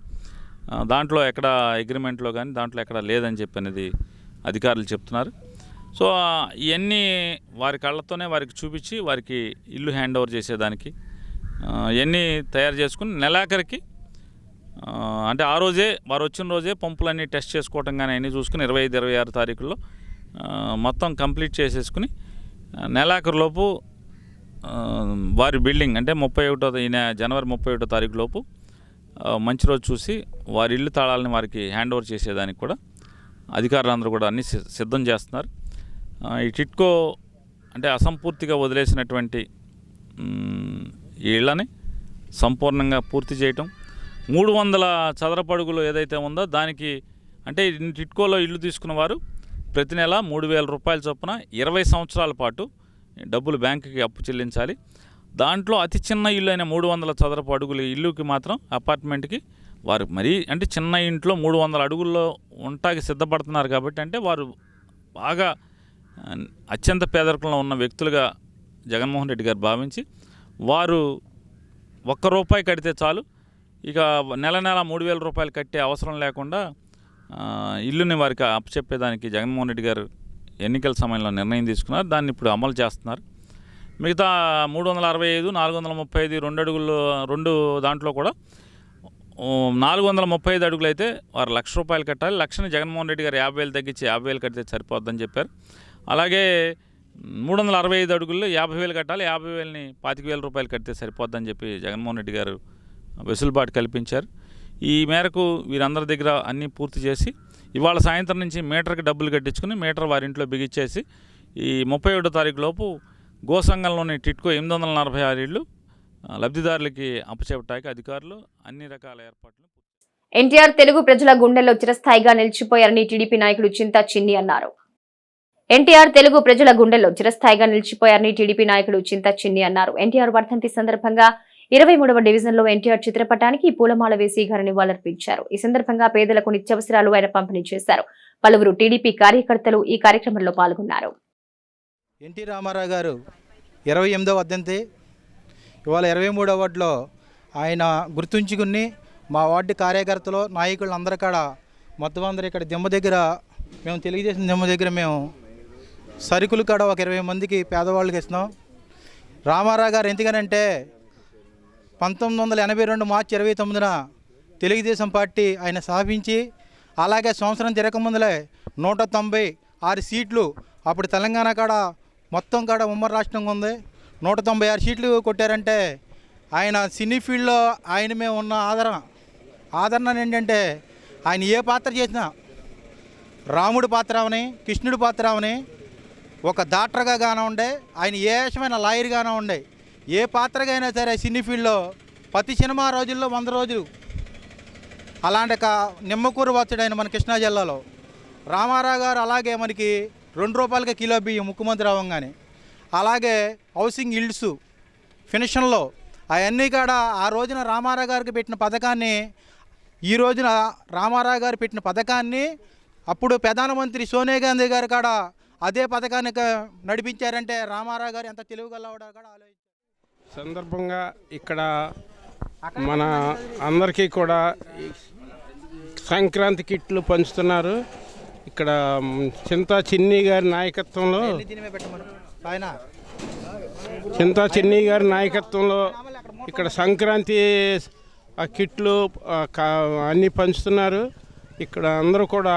దాంట్లో ఎక్కడ అగ్రిమెంట్లో కానీ దాంట్లో ఎక్కడ లేదని చెప్పి అనేది అధికారులు చెప్తున్నారు. సో ఇవన్నీ వారి కళ్ళతోనే వారికి చూపించి వారికి ఇల్లు హ్యాండ్ ఓవర్ చేసేదానికి ఇవన్నీ తయారు చేసుకుని నెలాఖరికి, అంటే ఆ రోజే వారు వచ్చిన రోజే పంపులన్నీ టెస్ట్ చేసుకోవటం కానీ అన్నీ చూసుకుని 25, 26 తారీఖుల్లో మొత్తం కంప్లీట్ చేసేసుకుని నెలాఖరులోపు వారి బిల్డింగ్, అంటే జనవరి 31వ తారీఖు లోపు మంచి రోజు చూసి వారి ఇల్లు తాళాలని వారికి హ్యాండ్ ఓవర్ చేసేదానికి కూడా అధికారులందరూ కూడా అన్నీ సిద్ధం చేస్తున్నారు. ఈ టిడ్కో అంటే అసంపూర్తిగా వదిలేసినటువంటి ఈ ఇళ్ళని సంపూర్ణంగా పూర్తి చేయటం, 300 చదరపు అడుగులు ఏదైతే ఉందో దానికి, అంటే టిడ్కోలో ఇల్లు తీసుకున్న వారు ప్రతి నెల 3000 రూపాయల చొప్పున 20 సంవత్సరాల పాటు డబ్బులు బ్యాంకుకి అప్పు చెల్లించాలి. దాంట్లో అతి చిన్న ఇల్లు అయిన 300 చదరపు అడుగుల ఇల్లుకి మాత్రం, అపార్ట్మెంట్కి వారు మరీ, అంటే చిన్న ఇంట్లో 300 అడుగుల్లో ఉంటాకి సిద్ధపడుతున్నారు కాబట్టి, అంటే వారు బాగా అత్యంత పేదరికంలో ఉన్న వ్యక్తులుగా జగన్మోహన్ రెడ్డి గారు భావించి వారు ₹1 కడితే చాలు, ఇక నెల 3000 రూపాయలు కట్టే అవసరం లేకుండా ఇల్లుని వారికి అప్పచెప్పేదానికి జగన్మోహన్ రెడ్డి గారు ఎన్నికల సమయంలో నిర్ణయం తీసుకున్నారు. దాన్ని ఇప్పుడు అమలు చేస్తున్నారు. మిగతా 365, 435 2 అడుగులు, దాంట్లో కూడా 435 అడుగులు అయితే వారు ₹1,00,000 కట్టాలి. లక్షని జగన్మోహన్ రెడ్డి గారు 50,000 తగ్గించి 50,000 కడితే సరిపోద్దని చెప్పారు. అలాగే 365 అడుగుల్లో 50,000 కట్టాలి, 50,000ని 25,000 రూపాయలు కడితే సరిపోద్దని చెప్పి జగన్మోహన్ రెడ్డి గారు వెసులుబాటు కల్పించారు. ఈ మేరకు వీరందరి దగ్గర అన్నీ పూర్తి చేసి ఇవాళ సాయంత్రం నుంచి మీటర్కి డబ్బులు కట్టించుకుని మీటర్ వారింట్లో బిగించేసి ఈ 31వ తారీఖు లోపు గోసంఘంలోని టిట్కో 846 ఇళ్ళు లబ్ధిదారులకి అప్పచెప్పటానికి అధికారులు అన్ని రకాల ఏర్పాట్లు. ఎన్టీఆర్ తెలుగు ప్రజల గుండెల్లో చిరస్థాయిగా నిలిచిపోయారని టీడీపీ నాయకుడు చింతా చిన్ని అన్నారు. ఎన్టీఆర్ తెలుగు ప్రజల గుండెల్లో చిరస్థాయిగా నిలిచిపోయారని టీడీపీ నాయకుడు చింతా చిన్ని అన్నారు. ఎన్టీఆర్ వర్ధంతి సందర్భంగా 23వ డివిజన్లో ఎన్టీఆర్ చిత్రపటానికి పూలమాల వేసి ఘన నివాళులర్పించారు. ఈ సందర్భంగా పేదలకు నిత్యావసరాలు ఆయన పంపిణీ చేశారు. పలువురు టీడీపీ కార్యకర్తలు ఈ కార్యక్రమంలో పాల్గొన్నారు. ఎన్టీ రామారావు గారు 28వ వర్ధంతి. ఇవాళ 23వ వార్డులో ఆయన గుర్తుంచుకుని మా వార్డు కార్యకర్తలు నాయకులు అందరి కాడ మొత్తం అందరూ ఇక్కడ దిమ్మ దగ్గర మేము తెలుగుదేశం దిమ్మ దగ్గర మేము సరుకులు కాడ ఒక 20 మందికి పేదవాళ్ళకి ఇస్తున్నాం. రామారావు గారు ఎందుకనంటే 1982 మార్చి 29న తెలుగుదేశం పార్టీ ఆయన స్థాపించి అలాగే సంవత్సరం తిరగకముందులే 196 సీట్లు అప్పుడు తెలంగాణ కాడ మొత్తం కాడ ఉమ్మడి రాష్ట్రంగా ఉంది. 196 సీట్లు కొట్టారంటే ఆయన సినీ ఫీల్డ్లో ఆయన మేము ఉన్న ఆదరణ ఏంటంటే ఆయన ఏ పాత్ర చేసినా రాముడి పాత్ర అవని కృష్ణుడి పాత్ర అవని ఒక డాక్టర్గా కానివ్వండి, ఆయన ఏ విషయమైన లాయర్గానే ఉండే ఏ పాత్రగా అయినా సరే సినీ ఫీల్డ్లో ప్రతి సినిమా రోజుల్లో 100 రోజులు అలాంటి నిమ్మకూరు వచ్చాడు మన కృష్ణా జిల్లాలో. రామారావు గారు అలాగే మనకి 2 రూపాయలకి కిలో బియ్యం ముఖ్యమంత్రి అవ్వగానే, అలాగే హౌసింగ్ ఇల్డ్స్ ఫినిషన్లో అవన్నీ కాడ ఆ రోజున రామారావు గారికి పెట్టిన పథకాన్ని ఈ రోజున రామారావు గారు పెట్టిన పథకాన్ని అప్పుడు ప్రధానమంత్రి సోనియా గాంధీ గారు కాడ అదే పథకాన్ని నడిపించారంటే రామారావు గారు ఎంత తెలివిగలవాడో కూడా ఆలోచించారు. సందర్భంగా ఇక్కడ మన అందరికీ కూడా సంక్రాంతి కిట్లు పంచుతున్నారు. ఇక్కడ చింతా చిన్ని గారి నాయకత్వంలో ఇక్కడ సంక్రాంతి కిట్లు అన్నీ పంచుతున్నారు. ఇక్కడ అందరూ కూడా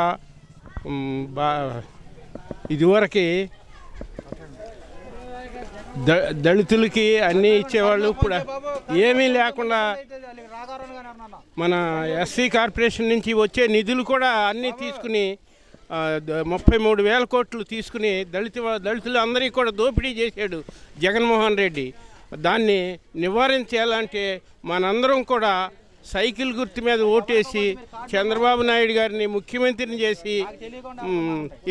ఇదివరకు దళితులకి అన్నీ ఇచ్చేవాళ్ళు, ఇప్పుడు ఏమీ లేకుండా మన ఎస్సీ కార్పొరేషన్ నుంచి వచ్చే నిధులు కూడా అన్నీ తీసుకుని 33,000 కోట్లు తీసుకుని దళితులు అందరికీ కూడా దోపిడీ చేశాడు జగన్మోహన్ రెడ్డి. దాన్ని నివారించాలంటే మనందరం కూడా సైకిల్ గుర్తు మీద ఓటేసి చంద్రబాబు నాయుడు గారిని ముఖ్యమంత్రిని చేసి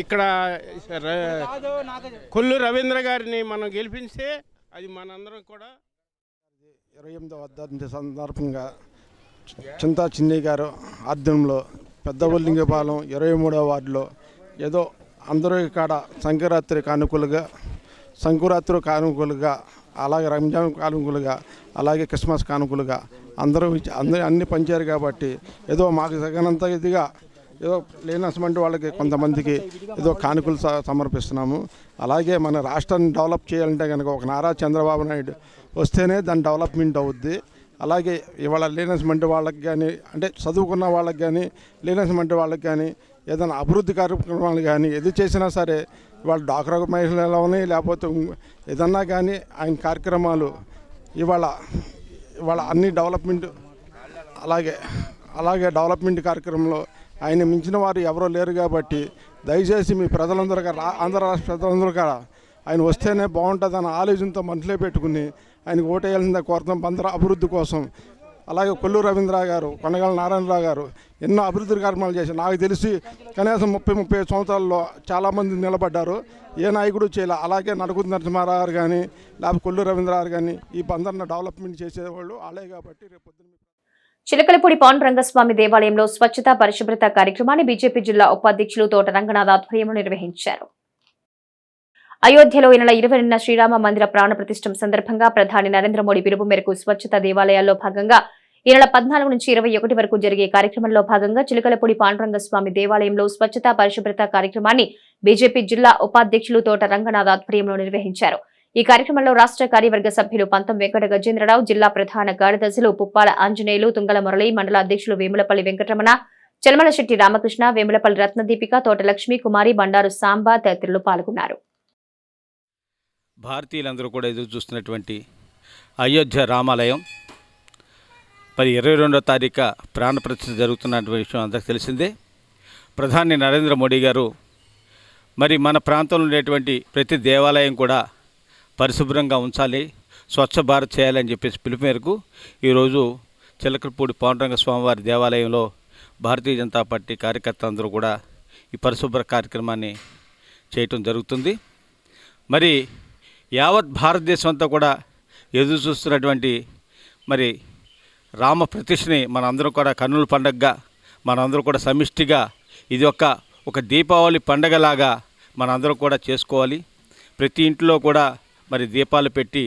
ఇక్కడ కొల్లు రవీంద్ర గారిని మనం గెలిపిస్తే అది మనందరం కూడా. 28వ వర్ధంతి సందర్భంగా చింతా చిన్ని గారు ఆధ్వర్యంలో పెద్ద ఒల్లింగపాలెం 23వ వార్డులో ఏదో అందరూ ఇక్కడ సంక్రాంతి కానుకలుగా అలాగే రంజాన్ కానుకలుగా అలాగే క్రిస్మస్ కానుకలుగా అందరూ అన్ని పంచారు కాబట్టి ఏదో మాకు తగినంత ఇదిగా ఏదో లేనటువంటి వాళ్ళకి కొంతమందికి ఏదో కానుకలు సమర్పిస్తున్నాము. అలాగే మన రాష్ట్రాన్ని డెవలప్ చేయాలంటే కనుక ఒక నారా చంద్రబాబు నాయుడు వస్తేనే దాని డెవలప్మెంట్ అవుద్ది. అలాగే ఇవాళ లేనటువంటి వాళ్ళకి కానీ అంటే చదువుకున్న వాళ్ళకి కానీ లేనటువంటి వాళ్ళకి కానీ ఏదైనా అభివృద్ధి కార్యక్రమాలు కానీ ఏది చేసినా సరే ఇవాళ డాక్రా మహిళలని లేకపోతే ఏదన్నా కానీ ఆయన కార్యక్రమాలు ఇవాళ అన్ని డెవలప్మెంట్ అలాగే డెవలప్మెంట్ కార్యక్రమంలో ఆయన మించిన వారు ఎవరో లేరు కాబట్టి దయచేసి మీ ప్రజలందరూ ఆంధ్ర రాష్ట్ర ప్రజలందరూ కూడా ఆయన వస్తేనే బాగుంటుందన్న ఆలోచనతో మనసులో పెట్టుకుని ఆయనకు ఓటేయాల్సిందే కోరుతాం బందర అభివృద్ధి కోసం. అలాగే కొల్లు రవీంద్ర గారు, కొనగల నారాయణరావు గారు ఎన్నో అభివృద్ధి కార్యక్రమాలు చేశారు. నాకు తెలిసి కనీసం 30 సంవత్సరాల్లో చాలామంది నిలబడ్డారు, ఏ నాయకుడు చేయాలి. అలాగే నడుకుతి నరసింహారావు గారు కానీ లేకపోతే కొల్లు రవీంద్ర గారు కానీ ఈ బందర్ను డెవలప్మెంట్ చేసేవాళ్ళు వాళ్ళే కాబట్టి రేపు చిలకలపూడి పాండురంగస్వామి దేవాలయంలో స్వచ్ఛత పరిశుభ్రత కార్యక్రమాన్ని బీజేపీ జిల్లా ఉపాధ్యక్షులు తోట రంగనాథ్ ఆధ్వర్యంలో నిర్వహించారు. అయోధ్యలో ఈ నెల 20న శ్రీరామ మందిర ప్రాణ ప్రతిష్టం సందర్భంగా ప్రధాని నరేంద్ర మోడీ పిలుపు మేరకు స్వచ్ఛత దేవాలయాల్లో భాగంగా ఈ నెల 14 నుంచి 21 వరకు జరిగే కార్యక్రమంలో భాగంగా చిలకలపూడి పాండురంగస్వామి దేవాలయంలో స్వచ్ఛత పరిశుభ్రత కార్యక్రమాన్ని బీజేపీ జిల్లా ఉపాధ్యక్షులు తోట రంగనాథ్ ఆధ్వర్యంలో నిర్వహించారు. ఈ కార్యక్రమంలో రాష్ట్ర కార్యవర్గ సభ్యులు పంతం వెంకట గజేంద్రరావు, జిల్లా ప్రధాన కార్యదర్శులు పుప్పాల ఆంజనేయులు, తుంగల మురళి, మండల అధ్యక్షులు వేములపల్లి వెంకటరమణ, చలమలశెట్టి రామకృష్ణ, వేములపల్లి రత్నదీపిక, తోట లక్ష్మీ కుమారి, బండారు సాంబా తదితరులు పాల్గొన్నారు. భారతీయులందరూ కూడా ఎదురు చూస్తున్నటువంటి అయోధ్య రామాలయం మరి 22వ తారీఖు ప్రాణప్రతిష్ఠ జరుగుతున్నటువంటి విషయం అందరికీ తెలిసిందే. ప్రధాని నరేంద్ర మోడీ గారు మరి మన ప్రాంతంలో ఉండేటువంటి ప్రతి దేవాలయం కూడా పరిశుభ్రంగా ఉంచాలి, స్వచ్ఛ భారత్ చేయాలని చెప్పేసి పిలుపు మేరకు ఈరోజు చిలకలపూడి పాండురంగ స్వామివారి దేవాలయంలో భారతీయ జనతా పార్టీ కార్యకర్తలందరూ కూడా ఈ పరిశుభ్ర కార్యక్రమాన్ని చేయటం జరుగుతుంది. మరి యావత్ భారతదేశం అంతా కూడా ఎదురు చూస్తున్నటువంటి మరి రామ ప్రతిష్ఠని మనందరం కూడా కన్నుల పండగగా మనందరం కూడా సమిష్టిగా ఇది ఒక దీపావళి పండగలాగా మనందరం కూడా చేసుకోవాలి. ప్రతి ఇంట్లో కూడా మరి దీపాలు పెట్టి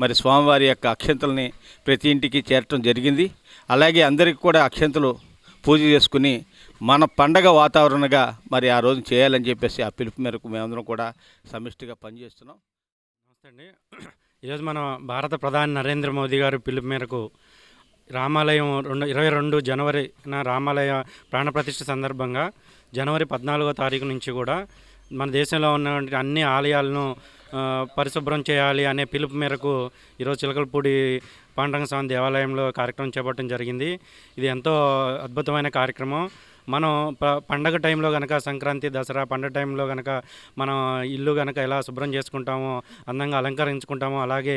మరి స్వామివారి యొక్క అక్షంతల్ని ప్రతి ఇంటికి చేరటం జరిగింది. అలాగే అందరికీ కూడా అక్షంతలు పూజ చేసుకుని మన పండగ వాతావరణంగా మరి ఆ రోజు చేయాలని చెప్పేసి ఆ పిలుపు మేరకు మేమందరం కూడా సమిష్టిగా పనిచేస్తున్నాం. నమస్తే అండి. ఈరోజు మన భారత ప్రధాని నరేంద్ర మోదీ గారు పిలుపు మేరకు రామాలయం 22 జనవరిన రామాలయ ప్రాణప్రతిష్ఠ సందర్భంగా జనవరి 14వ తారీఖు నుంచి కూడా మన దేశంలో ఉన్నటువంటి అన్ని ఆలయాలను పరిశుభ్రం చేయాలి అనే పిలుపు మేరకు ఈరోజు చిలకలపూడి పాండురంగ స్వామి దేవాలయంలో కార్యక్రమం చేపట్టడం జరిగింది. ఇది ఎంతో అద్భుతమైన కార్యక్రమం. మనం పండగ టైంలో కనుక సంక్రాంతి దసరా పండగ టైంలో కనుక మనం ఇల్లు కనుక ఎలా శుభ్రం చేసుకుంటామో అందంగా అలంకరించుకుంటామో అలాగే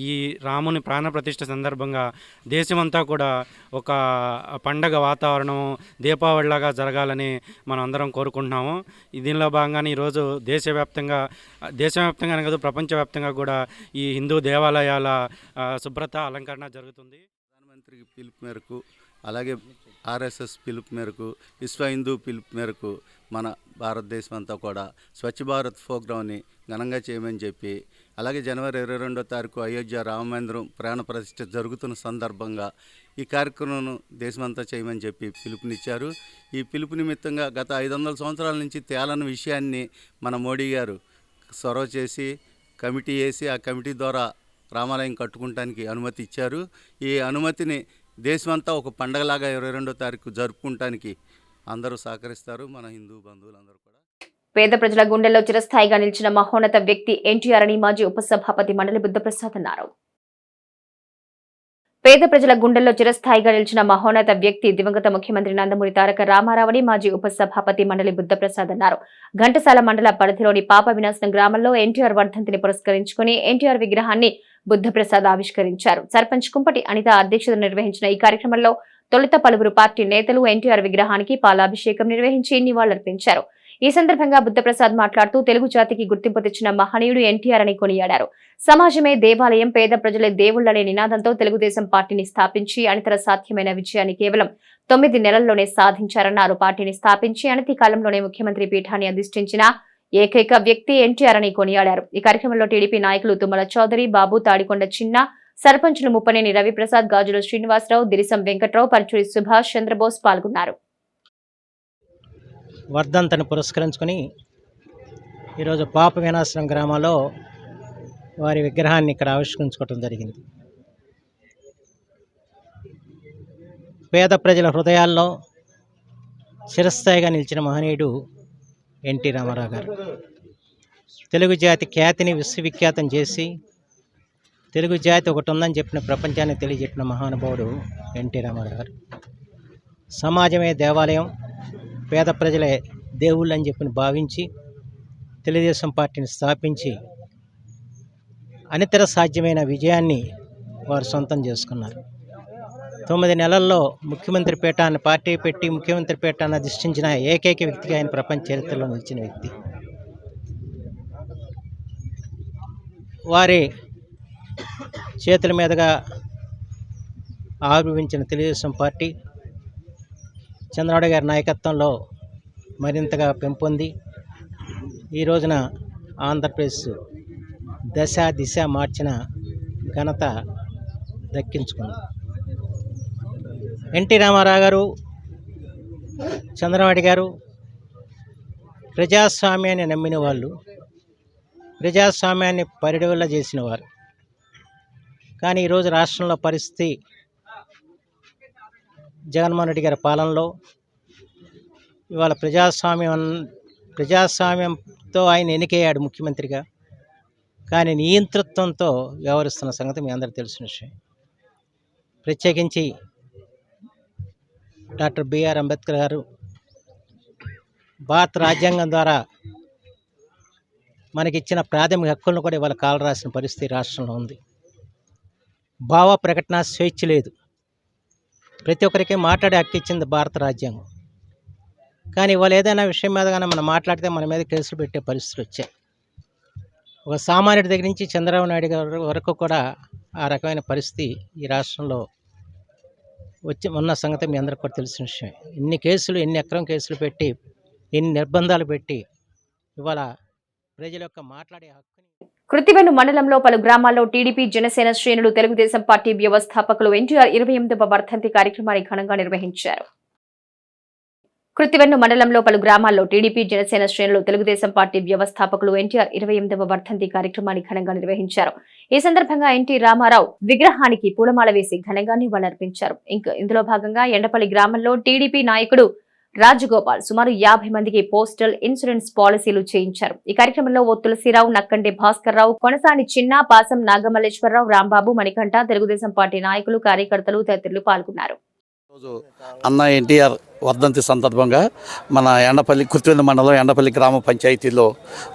ఈ రాముని ప్రాణప్రతిష్ఠ సందర్భంగా దేశమంతా కూడా ఒక పండగ వాతావరణం దీపావళిలాగా జరగాలని మనం అందరం కోరుకుంటున్నాము. దీనిలో భాగంగానే ఈరోజు దేశవ్యాప్తంగా కాదు ప్రపంచవ్యాప్తంగా కూడా ఈ హిందూ దేవాలయాల శుభ్రత అలంకరణ జరుగుతుంది. ప్రధానమంత్రికి పిలుపు మేరకు అలాగే ఆర్ఎస్ఎస్ పిలుపు మేరకు విశ్వ హిందూ పిలుపు మేరకు మన భారతదేశం అంతా కూడా స్వచ్ఛ భారత్ ప్రోగ్రామ్ని ఘనంగా చేయమని చెప్పి అలాగే జనవరి 22వ తారీఖు అయోధ్య రామమందిరం ప్రాణప్రతిష్ఠ జరుగుతున్న సందర్భంగా ఈ కార్యక్రమం దేశమంతా చేయమని చెప్పి పిలుపునిచ్చారు. ఈ పిలుపు నిమిత్తంగా గత 500 సంవత్సరాల నుంచి తేలని విషయాన్ని మన మోడీ గారు చొరవ చేసి కమిటీ వేసి ఆ కమిటీ ద్వారా రామాలయం కట్టుకుంటానికి అనుమతి ఇచ్చారు. ఈ అనుమతిని దేశమంతా ఒక పండగలాగా 22వ తారీఖు జరుపుకుంటానికి అందరూ సహకరిస్తారు, మన హిందూ బంధువులందరూ కూడా. పేద ప్రజల గుండెల్లో చిరస్థాయిగా నిలిచిన మహోన్నత వ్యక్తి ఎన్టీఆర్ అని మాజీ ఉపసభాపతి మండలి బుద్ధప్రసాద్ అన్నారు. పేద ప్రజల గుండెల్లో చిరస్థాయిగా నిలిచిన మహోన్నత వ్యక్తి దివంగత ముఖ్యమంత్రి నందమూరి తారక రామారావు అని మాజీ ఉపసభాపతి మండలి బుద్ధప్రసాద్ అన్నారు. ఘంటసాల మండల పరిధిలోని పాప వినాశనం గ్రామంలో ఎన్టీఆర్ వర్ధంతిని పురస్కరించుకుని ఎన్టీఆర్ విగ్రహాన్ని బుద్ధప్రసాద్ ఆవిష్కరించారు. సర్పంచ్ కుంపటి అనిత అధ్యక్షతన నిర్వహించిన ఈ కార్యక్రమంలో తొలుత పలువురు పార్టీ నేతలు ఎన్టీఆర్ విగ్రహానికి పాలాభిషేకం నిర్వహించి నివాళులర్పించారు. ఈ సందర్భంగా బుద్ధప్రసాద్ మాట్లాడుతూ తెలుగు జాతికి గుర్తింపు తెచ్చిన మహనీయుడు ఎన్టీఆర్ అని కొనియాడారు. సమాజమే దేవాలయం, పేద ప్రజలే దేవుళ్లనే నినాదంతో తెలుగుదేశం పార్టీని స్థాపించి అనితర సాధ్యమైన విజయాన్ని కేవలం 9 నెలల్లోనే సాధించారన్నారు. పార్టీని స్థాపించి అనతి కాలంలోనే ముఖ్యమంత్రి పీఠాన్ని అధిష్ఠించిన ఏకైక వ్యక్తి ఎన్టీఆర్ అని కొనియాడారు. ఈ కార్యక్రమంలో టీడీపీ నాయకులు తుమ్మల చౌదరి, బాబు, తాడికొండ చిన్న, సర్పంచులు ముప్పనేని రవిప్రసాద్, గాజుల శ్రీనివాసరావు, దిరిసం వెంకట్రావు, పరుచూరి సుభాష్ చంద్రబోస్ పాల్గొన్నారు. వర్ధంతిని పురస్కరించుకొని ఈరోజు పాప వినాశనం గ్రామంలో వారి విగ్రహాన్ని ఇక్కడ ఆవిష్కరించుకోవడం జరిగింది. పేద ప్రజల హృదయాల్లో చిరస్థాయిగా నిలిచిన మహనీయుడు ఎన్టీ రామారావు గారు. తెలుగు జాతి ఖ్యాతిని విశ్వవిఖ్యాతం చేసి తెలుగు జాతి ఒకటి ఉందని చెప్పిన ప్రపంచానికి తెలియజెప్పిన మహానుభావుడు ఎన్టీ రామారావు గారు. సమాజమే దేవాలయం, పేద ప్రజలే దేవుళ్ళు అని చెప్పి భావించి తెలుగుదేశం పార్టీని స్థాపించి అనితర సాధ్యమైన విజయాన్ని వారు సొంతం చేసుకున్నారు. 9 నెలల్లో ముఖ్యమంత్రి పీఠాన్ని పార్టీ పెట్టి ముఖ్యమంత్రి పీఠాన్ని అధిష్ఠించిన ఏకైక వ్యక్తిగా ఆయన ప్రపంచ చరిత్రలో నిలిచిన వ్యక్తి. వారి చేతుల మీదుగా ఆవిర్భవించిన తెలుగుదేశం పార్టీ చంద్రబాబు గారి నాయకత్వంలో మరింతగా పెంపొంది ఈ రోజున ఆంధ్రప్రదేశ్ దిశ మార్చిన ఘనత దక్కించుకుంది. ఎన్టీ రామారావు గారు, చంద్రబాబు గారు ప్రజాస్వామ్యాన్ని నమ్మిన వాళ్ళు, ప్రజాస్వామ్యాన్ని పరిడవిల్ల చేసిన వారు. కానీ ఈరోజు రాష్ట్రంలో పరిస్థితి జగన్మోహన్ రెడ్డి గారి పాలనలో ఇవాళ ప్రజాస్వామ్యంతో ఆయన ఎన్నికయ్యాడు ముఖ్యమంత్రిగా. కానీ నియంతృత్వంతో వ్యవహరిస్తున్న సంగతి మీ అందరికీ తెలిసిన విషయం. ప్రత్యేకించి డాక్టర్ బిఆర్ అంబేద్కర్ గారు భారత రాజ్యాంగం ద్వారా మనకిచ్చిన ప్రాథమిక హక్కులను కూడా ఇవాళ కాలరాసిన పరిస్థితి రాష్ట్రంలో ఉంది. భావ ప్రకటన స్వేచ్ఛ లేదు. ప్రతి ఒక్కరికి మాట్లాడే హక్కు ఇచ్చింది భారత రాజ్యాంగం. కానీ ఇవాళ ఏదైనా విషయం మీద కానీ మనం మాట్లాడితే మన మీద కేసులు పెట్టే పరిస్థితులు వచ్చాయి. ఒక సామాన్యుడి దగ్గర నుంచి చంద్రబాబు నాయుడు గారి వరకు కూడా ఆ రకమైన పరిస్థితి ఈ రాష్ట్రంలో ఉన్న సంగతి మీ అందరికీ కూడా తెలిసిన విషయం. ఎన్ని కేసులు, ఎన్ని అక్రమ కేసులు పెట్టి, ఎన్ని నిర్బంధాలు పెట్టి ఇవాళ ప్రజల యొక్క మాట్లాడే హక్కుని. కృత్తివెన్ను మండలంలో పలు గ్రామాల్లో టీడీపీ జనసేన శ్రేణులు తెలుగుదేశం పార్టీ వ్యవస్థాపకులు ఎన్టీఆర్ 28వ వర్ధంతి కార్యక్రమాన్ని ఘనంగా నిర్వహించారు. కృత్తివెన్ను మండలంలో పలు గ్రామాల్లో టీడీపీ జనసేన శ్రేణులు తెలుగుదేశం పార్టీ వ్యవస్థాపకులు ఎన్టీఆర్ 28వ వర్ధంతి కార్యక్రమాన్ని ఘనంగా నిర్వహించారు. ఈ సందర్భంగా ఎన్టీ రామారావు విగ్రహానికి పూలమాల వేసి ఘనంగా నివాళులర్పించారు. ఇందులో భాగంగా ఎండపల్లి గ్రామంలో టీడీపీ నాయకుడు రాజగోపాల్ సుమారు 50 మందికి పోస్టల్ ఇన్సూరెన్స్ పాలసీలు చేయించారు. ఈ కార్యక్రమంలో ఓ తులసిరావు, నక్కండే భాస్కర్ రావు, కొనసాని చిన్న, పాసం నాగమల్లేశ్వరరావు, రాంబాబు, మణికంఠ, తెలుగుదేశం పార్టీ నాయకులు, కార్యకర్తలు తదితరులు పాల్గొన్నారు. అన్న ఎన్టీఆర్ వర్ధంతి సందర్భంగా మన కృత్తివెన్ను మండలం ఎండపల్లి గ్రామ పంచాయతీలో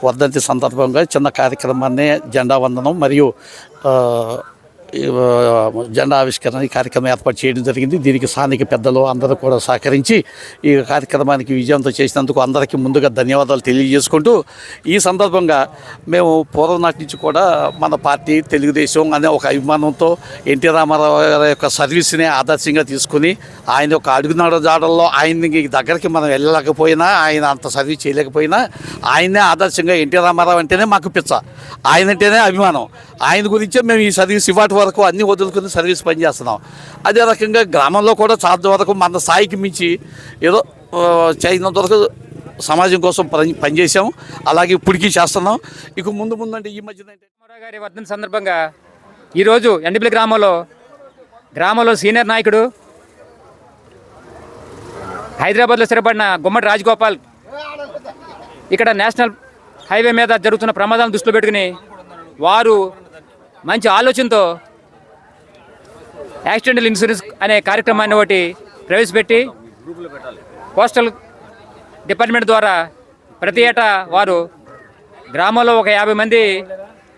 వర్ధంతి సందర్భంగా చిన్న కార్యక్రమాన్ని జెండా వందనం మరియు జెండా ఆవిష్కరణ ఈ కార్యక్రమం ఏర్పాటు చేయడం జరిగింది. దీనికి స్థానిక పెద్దలు అందరూ కూడా సహకరించి ఈ కార్యక్రమానికి విజయవంతం చేసినందుకు అందరికీ ముందుగా ధన్యవాదాలు తెలియజేసుకుంటూ, ఈ సందర్భంగా మేము పూర్వం నాటి నుంచి కూడా మన పార్టీ తెలుగుదేశం అనే ఒక అభిమానంతో ఎన్టీ రామారావు గారి యొక్క సర్వీస్ని ఆదర్శంగా తీసుకుని ఆయన యొక్క అడుగునాడజాడల్లో ఆయనకి దగ్గరికి మనం వెళ్ళలేకపోయినా, ఆయన అంత సర్వీస్ చేయలేకపోయినా ఆయనే ఆదర్శంగా ఎన్టీ రామారావు అంటేనే మాకు పిచ్చ, ఆయన అంటేనే అభిమానం. ఆయన గురించే మేము ఈ సర్వీస్ ఇవాటి వరకు అన్ని వదులుకుని సర్వీస్ పనిచేస్తున్నాం. అదే రకంగా గ్రామంలో కూడా చాలా వరకు మన స్థాయికి మించి ఏదో చేయనంత వరకు సమాజం కోసం పనిచేసాం. అలాగే ఇప్పటికీ చేస్తున్నాం. ఇక ముందు అంటే ఈ మధ్యన రామారావు గారి వర్ధంతి సందర్భంగా ఈరోజు ఎండపల్లి గ్రామంలో సీనియర్ నాయకుడు హైదరాబాద్లో స్థిరపడిన గుమ్మడి రాజగోపాల్ ఇక్కడ నేషనల్ హైవే మీద జరుగుతున్న ప్రమాదాలను దృష్టిలో పెట్టుకుని వారు మంచి ఆలోచనతో యాక్సిడెంటల్ ఇన్సూరెన్స్ అనే కార్యక్రమాన్ని ఒకటి ప్రవేశపెట్టి పోస్టల్ డిపార్ట్మెంట్ ద్వారా ప్రతి ఏటా వారు గ్రామంలో ఒక 50 మంది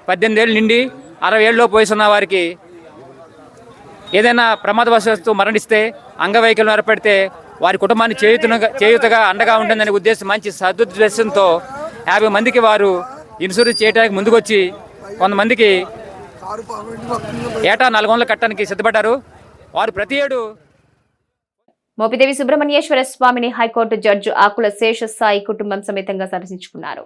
18 ఏళ్ళు నిండి 60 ఏళ్ళలోపు వయసు ఉన్న వారికి ఏదైనా ప్రమాదవశాత్తు మరణిస్తే, అంగవైకల్యం ఏర్పడితే వారి కుటుంబాన్ని చేయూతగా అండగా ఉంటుందనే ఉద్దేశం, మంచి సదుద్దేశంతో 50 మందికి వారు ఇన్సూరెన్స్ చేయడానికి ముందుకొచ్చి కొంతమందికి ఏటా 400 కట్టడానికి సిద్ధపడ్డారు. వారు ప్రతి ఏడు మోపిదేవి సుబ్రహ్మణ్యేశ్వర స్వామిని హైకోర్టు జడ్జి ఆకుల శేషసాయి కుటుంబం సమేతంగా దర్శించుకున్నారు.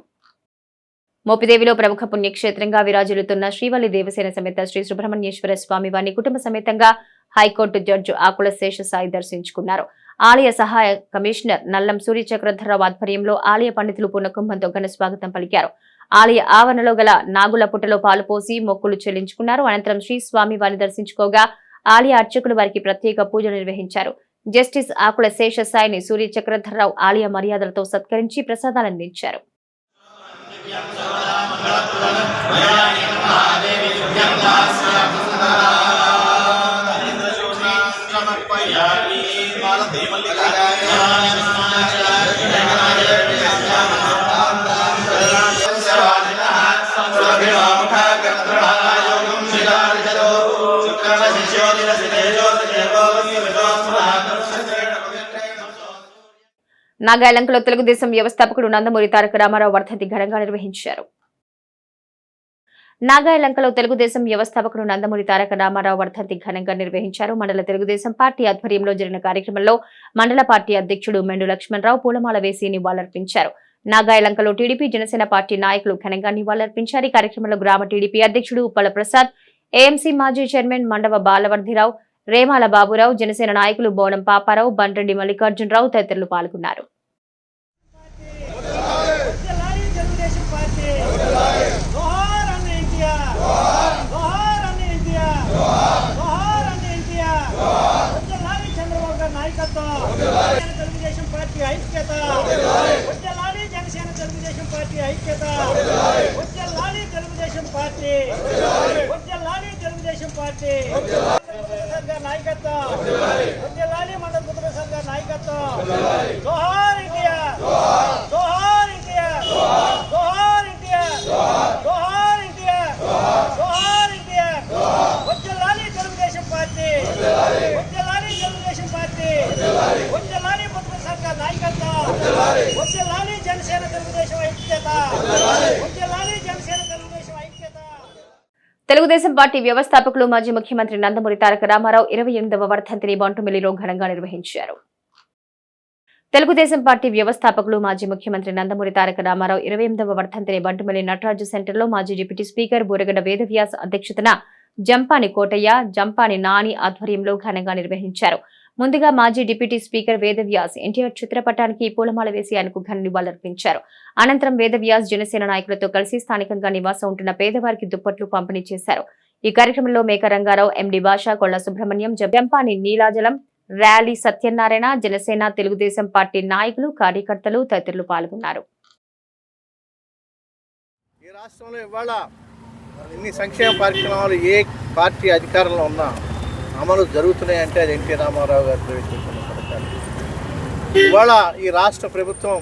మోపిదేవిలో ప్రముఖ పుణ్యక్షేత్రంగా విరాజిల్లుతున్న శ్రీవల్లి దేవసేన సమేత శ్రీ సుబ్రహ్మణ్యేశ్వర స్వామి వారిని కుటుంబ సమేతంగా హైకోర్టు జడ్జి ఆకుల శేషసాయి దర్శించుకున్నారు. ఆలయ సహాయ కమిషనర్ నల్లం సూర్యచక్రధరరావు ఆధ్వర్యంలో ఆలయ పండితులు పూర్ణకుంభంతో ఘన స్వాగతం పలికారు. ఆలయ ఆవరణలో గల నాగుల పుట్టలో పాలు పోసి మొక్కులు చెల్లించుకున్నారు. అనంతరం శ్రీ స్వామి వారిని దర్శించుకోగా ఆలయ అర్చకులు వారికి ప్రత్యేక పూజలు నిర్వహించారు. జస్టిస్ ఆకుల శేషసాయిని సూర్యచక్రధరరావు ఆలయ మర్యాదలతో సత్కరించి ప్రసాదాలు అందించారు. నాగాయలంకలో తెలుగుదేశం వ్యవస్థాపకుడు నందమూరి తారక రామారావు వర్ధంతి ఘనంగా నిర్వహించారు. నాగాయలంకలో తెలుగుదేశం వ్యవస్థాపకుడు నందమూరి తారక రామారావు వర్ధంతి ఘనంగా నిర్వహించారు. మండల తెలుగుదేశం పార్టీ ఆధ్వర్యంలో జరిగిన కార్యక్రమంలో మండల పార్టీ అధ్యక్షుడు మెండు లక్ష్మణరావు పూలమాల వేసి నివాళులర్పించారు. నాగాయలంకలో టీడీపీ జనసేన పార్టీ నాయకులు ఘనంగా నివాళులర్పించారు. ఈ కార్యక్రమంలో గ్రామ టీడీపీ అధ్యక్షుడు ఉప్పల ప్రసాద్, ఏఎంసీ మాజీ చైర్మన్ మండవ బాలవర్ధిరావు, రేమాల బాబురావు, జనసేన నాయకులు బోనం పాపారావు, బండ్రెడ్డి మల్లికార్జునరావు తదితరులు పాల్గొన్నారు. తెలుగుదేశం పార్టీ పార్టీ వర్ధిల్లాలి తెలుగుదేశం పార్టీ నాయకత్వం వర్ధిల్లాలి మండల ప్రసాద్ గారి నాయకత్వం జోహార్ ఇండియా జోహార్ ఇండియా జోహార్ ఇండియా జోహార్ ఇండియా జోహార్ ఇండియా వర్ధిల్లాలి తెలుగుదేశం పార్టీ వర్ధిల్లాలి తెలుగుదేశం పార్టీ వర్ధిల్లాలి ప్రసాద్ గారి నాయకత్వం వర్ధిల్లాలి జనసేన తెలుగుదేశం ఐక్యత వర్ధిల్లాలి జనసేన తెలుగుదేశం ఐక్యత. తెలుగుదేశం పార్టీ వ్యవస్థాపకులు మాజీ ముఖ్యమంత్రి నందమూరి తారక రామారావు 28వ వర్ధంతిని బంటుమిల్లిలో ఘనంగా నిర్వహించారు. తెలుగుదేశం పార్టీ వ్యవస్థాపకులు మాజీ ముఖ్యమంత్రి నందమూరి తారక రామారావు 28వ వర్ధంతిని బంటుమిల్లి నటరాజు సెంటర్లో మాజీ డిప్యూటీ స్పీకర్ బూరగడ్డ వేదవ్యాస్ అధ్యక్షతన జంపాని కోటయ్య, జంపాని నాని ఆధ్వర్యంలో ఘనంగా నిర్వహించారు. ముందుగా మాజీ డిప్యూటీ స్పీకర్ వేదవ్యాస్ ఎన్టీఆర్ చిత్రపటానికి పూలమాల వేసి ఆయనకు ఘన నివాళులర్పించారు. అనంతరం వేదవ్యాస్ జనసేన నాయకులతో కలిసి స్థానికంగా నివాసం ఉంటున్న పేదవారికి దుప్పట్లు పంపిణీ చేశారు. ఈ కార్యక్రమంలో మేక రంగారావు, ఎండి భాష, కొళ్ల సుబ్రహ్మణ్యం, జంపాని నీలాజలం, ర్యాలీ సత్యనారాయణ, జనసేన తెలుగుదేశం పార్టీ నాయకులు, కార్యకర్తలు తదితరులు పాల్గొన్నారు. ఈ రాష్ట్రంలో ఇవాళ ఇన్ని సంక్షేమ కార్యక్రమాలు ఏ పార్టీ అధికారంలో ఉన్నా అమలు జరుగుతున్నాయంటే అది ఎన్టీ రామారావు గారు ప్రవేశపెట్టిన పథకాలు. ఇవాళ ఈ రాష్ట్ర ప్రభుత్వం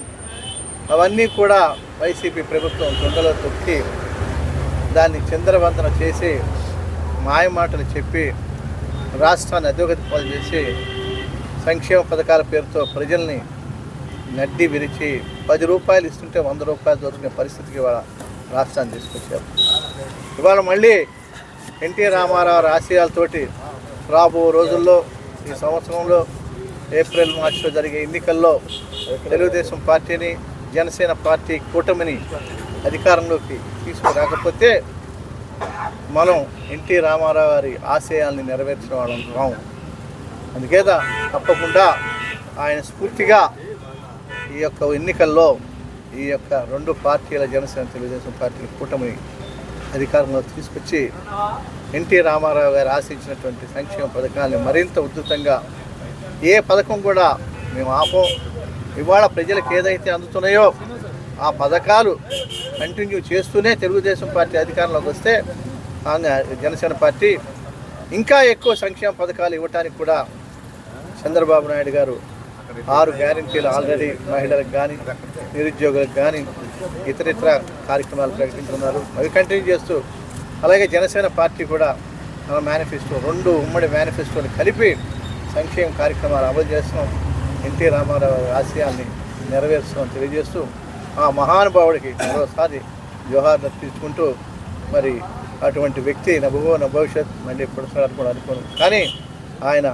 అవన్నీ కూడా వైసీపీ ప్రభుత్వం తొందరలో తొక్కి దాన్ని చిందరవందన చేసి మాయమాటలు చెప్పి రాష్ట్రాన్ని అధోగతి పాలు చేసి సంక్షేమ పథకాల పేరుతో ప్రజల్ని నడ్డి విరిచి 10 రూపాయలు ఇస్తుంటే 100 రూపాయలు దొరికిన పరిస్థితికి ఇవాళ రాష్ట్రాన్ని తీసుకొచ్చారు. ఇవాళ మళ్ళీ ఎన్టీ రామారావు ఆశయాలతోటి రాబో రోజుల్లో ఈ సంవత్సరంలో ఏప్రిల్ మార్చిలో జరిగే ఎన్నికల్లో తెలుగుదేశం పార్టీని, జనసేన పార్టీ కూటమిని అధికారంలోకి తీసుకురాకపోతే మనం ఎన్టీ రామారావు గారి ఆశయాల్ని నెరవేర్చిన వాళ్ళం కాము. అందుకే తప్పకుండా ఆయన స్ఫూర్తిగా ఈ యొక్క ఎన్నికల్లో ఈ యొక్క 2 పార్టీల జనసేన తెలుగుదేశం పార్టీల కూటమిని అధికారంలో తీసుకొచ్చి ఎన్టీ రామారావు గారు ఆశించినటువంటి సంక్షేమ పథకాన్ని మరింత ఉధృతంగా ఏ పథకం కూడా మేము ఆపం. ఇవాళ ప్రజలకు ఏదైతే అందుతున్నాయో ఆ పథకాలు కంటిన్యూ చేస్తూనే తెలుగుదేశం పార్టీ అధికారంలోకి వస్తే జనసేన పార్టీ ఇంకా ఎక్కువ సంక్షేమ పథకాలు ఇవ్వడానికి కూడా చంద్రబాబు నాయుడు గారు 6 గ్యారెంటీలు ఆల్రెడీ మహిళలకు కానీ, నిరుద్యోగులకు కానీ ఇతరితర కార్యక్రమాలు ప్రకటించున్నారు. అవి కంటిన్యూ చేస్తూ అలాగే జనసేన పార్టీ కూడా మన మేనిఫెస్టో 2 ఉమ్మడి మేనిఫెస్టోని కలిపి సంక్షేమ కార్యక్రమాలు అమలు చేస్తున్నాం. ఎన్టీ రామారావు ఆశయాల్ని నెరవేరుస్తామని తెలియజేస్తూ ఆ మహానుభావుడికి మరోసారి జోహార్లు అర్పించుకుంటూ మరి అటువంటి వ్యక్తి నా భవిష్యత్ మళ్ళీ పునఃసారి కూడా అనుకోను. కానీ ఆయన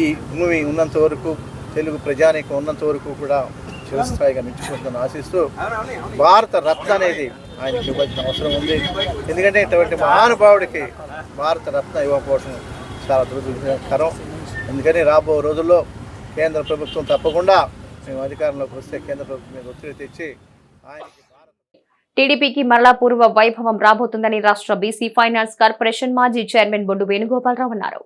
ఈ భూమి ఉన్నంత వరకు, తెలుగు ప్రజానీకం ఉన్నంత వరకు కూడా చిరస్థాయిగా నిలిచిపోతుందని ఆశిస్తూ భారత రత్న అనేది ఆయనకి ఇవ్వాల్సిన అవసరం ఉంది. ఎందుకంటే ఇటువంటి మహానుభావుడికి భారత రత్న ఇవ్వకపోవడం చాలా దురదృష్టకరం. అందుకని రాబో రోజుల్లో కేంద్ర ప్రభుత్వం తప్పకుండా మేము అధికారంలోకి వస్తే కేంద్ర ప్రభుత్వం మీద ఒత్తిడి తెచ్చి ఆయనకి టీడీపీకి మరలా పూర్వ వైభవం రాబోతుందని రాష్ట్ర బీసీ ఫైనాన్స్ కార్పొరేషన్ మాజీ చైర్మన్ బొడ్డు వేణుగోపాలరావు అన్నారు.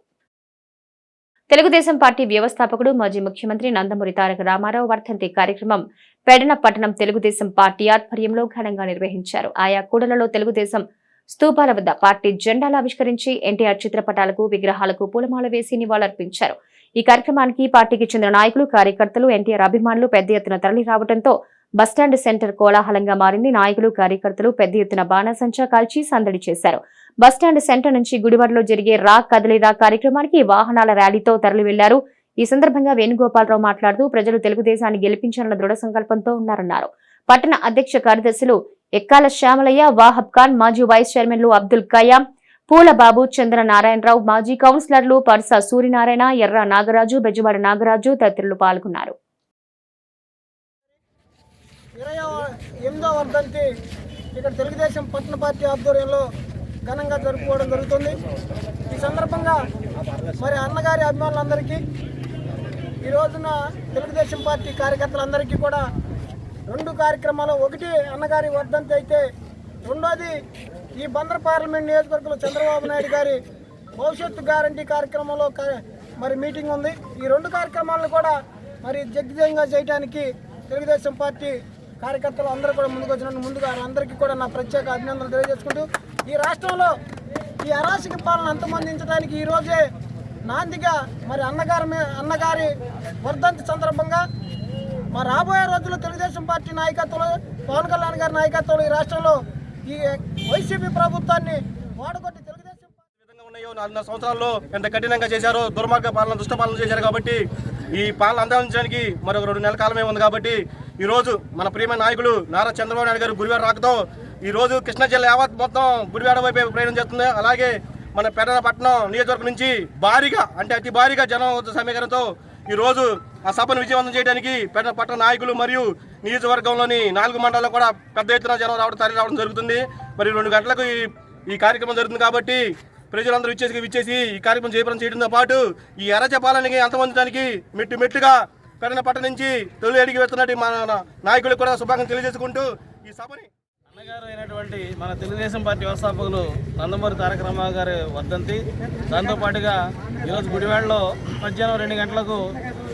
తెలుగుదేశం పార్టీ వ్యవస్థాపకుడు మాజీ ముఖ్యమంత్రి నందమూరి తారక రామారావు వర్ధంతి కార్యక్రమం పెడన పట్టణం తెలుగుదేశం పార్టీ ఆధ్వర్యంలో ఘనంగా నిర్వహించారు. ఆయా కూడలలో తెలుగుదేశం స్తూపాల వద్ద పార్టీ జెండాలు ఆవిష్కరించి ఎన్టీఆర్ చిత్రపటాలకు, విగ్రహాలకు పూలమాల వేసి నివాళులర్పించారు. ఈ కార్యక్రమానికి పార్టీకి చెందిన నాయకులు, కార్యకర్తలు, ఎన్టీఆర్ అభిమానులు పెద్ద ఎత్తున తరలి రావడంతో బస్టాండ్ సెంటర్ కోలాహలంగా మారింది. నాయకులు, కార్యకర్తలు పెద్ద ఎత్తున బాణాసంచా కాల్చి సందడి చేశారు. బస్టాండ్ సెంటర్ నుంచి గుడివాడలో జరిగే రా కదలిరా కార్యక్రమానికి వాహనాల ర్యాలీతో తరలి వెళ్లారు. ఈ సందర్భంగా వేణుగోపాలరావు మాట్లాడుతూ ప్రజలు తెలుగుదేశాన్ని గెలిపించాలన్న దృఢ సంకల్పంతో ఉన్నారన్నారు. పట్టణ అధ్యక్ష కార్యదర్శులు ఎక్కాల శ్యామలయ్య, వాహబ్ ఖాన్, మాజీ వైస్ చైర్మన్లు అబ్దుల్ కయాం, పూలబాబు, చంద్ర నారాయణరావు, మాజీ కౌన్సిలర్లు పర్స సూర్యనారాయణ, ఎర్ర నాగరాజు, బెజవాడ నాగరాజు తదితరులు పాల్గొన్నారు. 28వ వర్ధంతి ఇక్కడ తెలుగుదేశం పట్టణ పార్టీ ఆధ్వర్యంలో ఘనంగా జరుపుకోవడం జరుగుతుంది. ఈ సందర్భంగా మరి అన్నగారి అభిమానులందరికీ, ఈ రోజున తెలుగుదేశం పార్టీ కార్యకర్తలందరికీ కూడా 2 కార్యక్రమాలు. ఒకటి అన్నగారి వర్ధంతి అయితే, రెండోది ఈ బందర్ పార్లమెంట్ నియోజకవర్గంలో చంద్రబాబు నాయుడు గారి భవిష్యత్తు గ్యారంటీ కార్యక్రమంలో మరి మీటింగ్ ఉంది. ఈ 2 కార్యక్రమాలను కూడా మరి దిగ్విజయంగా చేయడానికి తెలుగుదేశం పార్టీ కార్యకర్తలు అందరూ కూడా ముందుకు వచ్చినట్టు ముందుగా అందరికీ కూడా నా ప్రత్యేక అభినందనలు తెలియజేసుకుంటూ ఈ రాష్ట్రంలో ఈ అరాచక పాలన అంతమొందించడానికి ఈరోజే నాందిగా మరి అన్నగారి వర్ధంతి సందర్భంగా మరి రాబోయే రోజుల్లో తెలుగుదేశం పార్టీ నాయకత్వంలో పవన్ కళ్యాణ్ గారి నాయకత్వంలో ఈ రాష్ట్రంలో ఈ వైసీపీ ప్రభుత్వాన్ని వాడగొట్టి తెలుగుదేశం 4 సంవత్సరాల్లో ఎంత కఠినంగా చేశారో, దుర్మార్గ పాలన, దుష్ట పాలన చేశారు. కాబట్టి ఈ పాలన అందించడానికి మరొక 2 నెలల కాలమే ఉంది. కాబట్టి ఈరోజు మన ప్రియమైన నాయకులు నారా చంద్రబాబు నాయుడు గారు గుడివాడ రాకతో ఈరోజు కృష్ణా జిల్లా యావత్ మొత్తం గుడివాడ వైపు ప్రయాణం చేస్తుంది. అలాగే మన పెద్దపట్నం నియోజకవర్గం నుంచి భారీగా, అంటే అతి భారీగా జనం సమీకరణతో ఈరోజు ఆ సభను విజయవంతం చేయడానికి పెద్దపట్నం నాయకులు మరియు నియోజకవర్గంలోని 4 మండలాల్లో కూడా పెద్ద ఎత్తున జనం రావడం జరుగుతుంది. మరి 2 గంటలకు ఈ కార్యక్రమం జరుగుతుంది. కాబట్టి ప్రజలందరూ విచ్చేసి ఈ కార్యక్రమం జయప్రదం చేయడంతో పాటు ఈ అరాచక పాలనకి అంతమొందడానికి మెట్టుగా పెద్దపట్నం నుంచి తొలి అడిగి వెళ్తున్నట్టు మన నాయకులకు కూడా శుభాకాంక్షలు తెలియజేసుకుంటూ ఈ సభని అన్నగారు అయినటువంటి మన తెలుగుదేశం పార్టీ వ్యవస్థాపకులు నందమూరి తారక రామారావు గారి వర్ధంతి. దాంతోపాటుగా ఈరోజు గుడివాడలో మధ్యాహ్నం 2 గంటలకు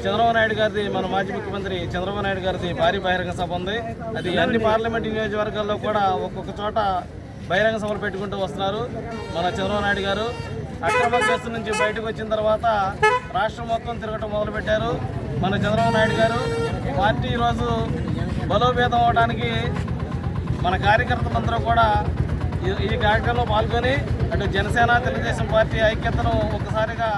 చంద్రబాబు నాయుడు గారిది, మన మాజీ ముఖ్యమంత్రి చంద్రబాబు నాయుడు గారిది భారీ బహిరంగ సభ ఉంది. అది అన్ని పార్లమెంటు నియోజకవర్గాల్లో కూడా ఒక్కొక్క చోట బహిరంగ సభలు పెట్టుకుంటూ వస్తున్నారు. మన చంద్రబాబు నాయుడు గారు అక్రమ కేసు నుంచి బయటకు వచ్చిన తర్వాత రాష్ట్రం మొత్తం తిరగటం మొదలుపెట్టారు. మన చంద్రబాబు నాయుడు గారు పార్టీ ఈరోజు బలోపేతం అవడానికి మన కార్యకర్తలందరూ కూడా ఈ కార్యక్రమంలో పాల్గొని అటు జనసేన తెలుగుదేశం పార్టీ ఐక్యతను ఒక్కసారిగా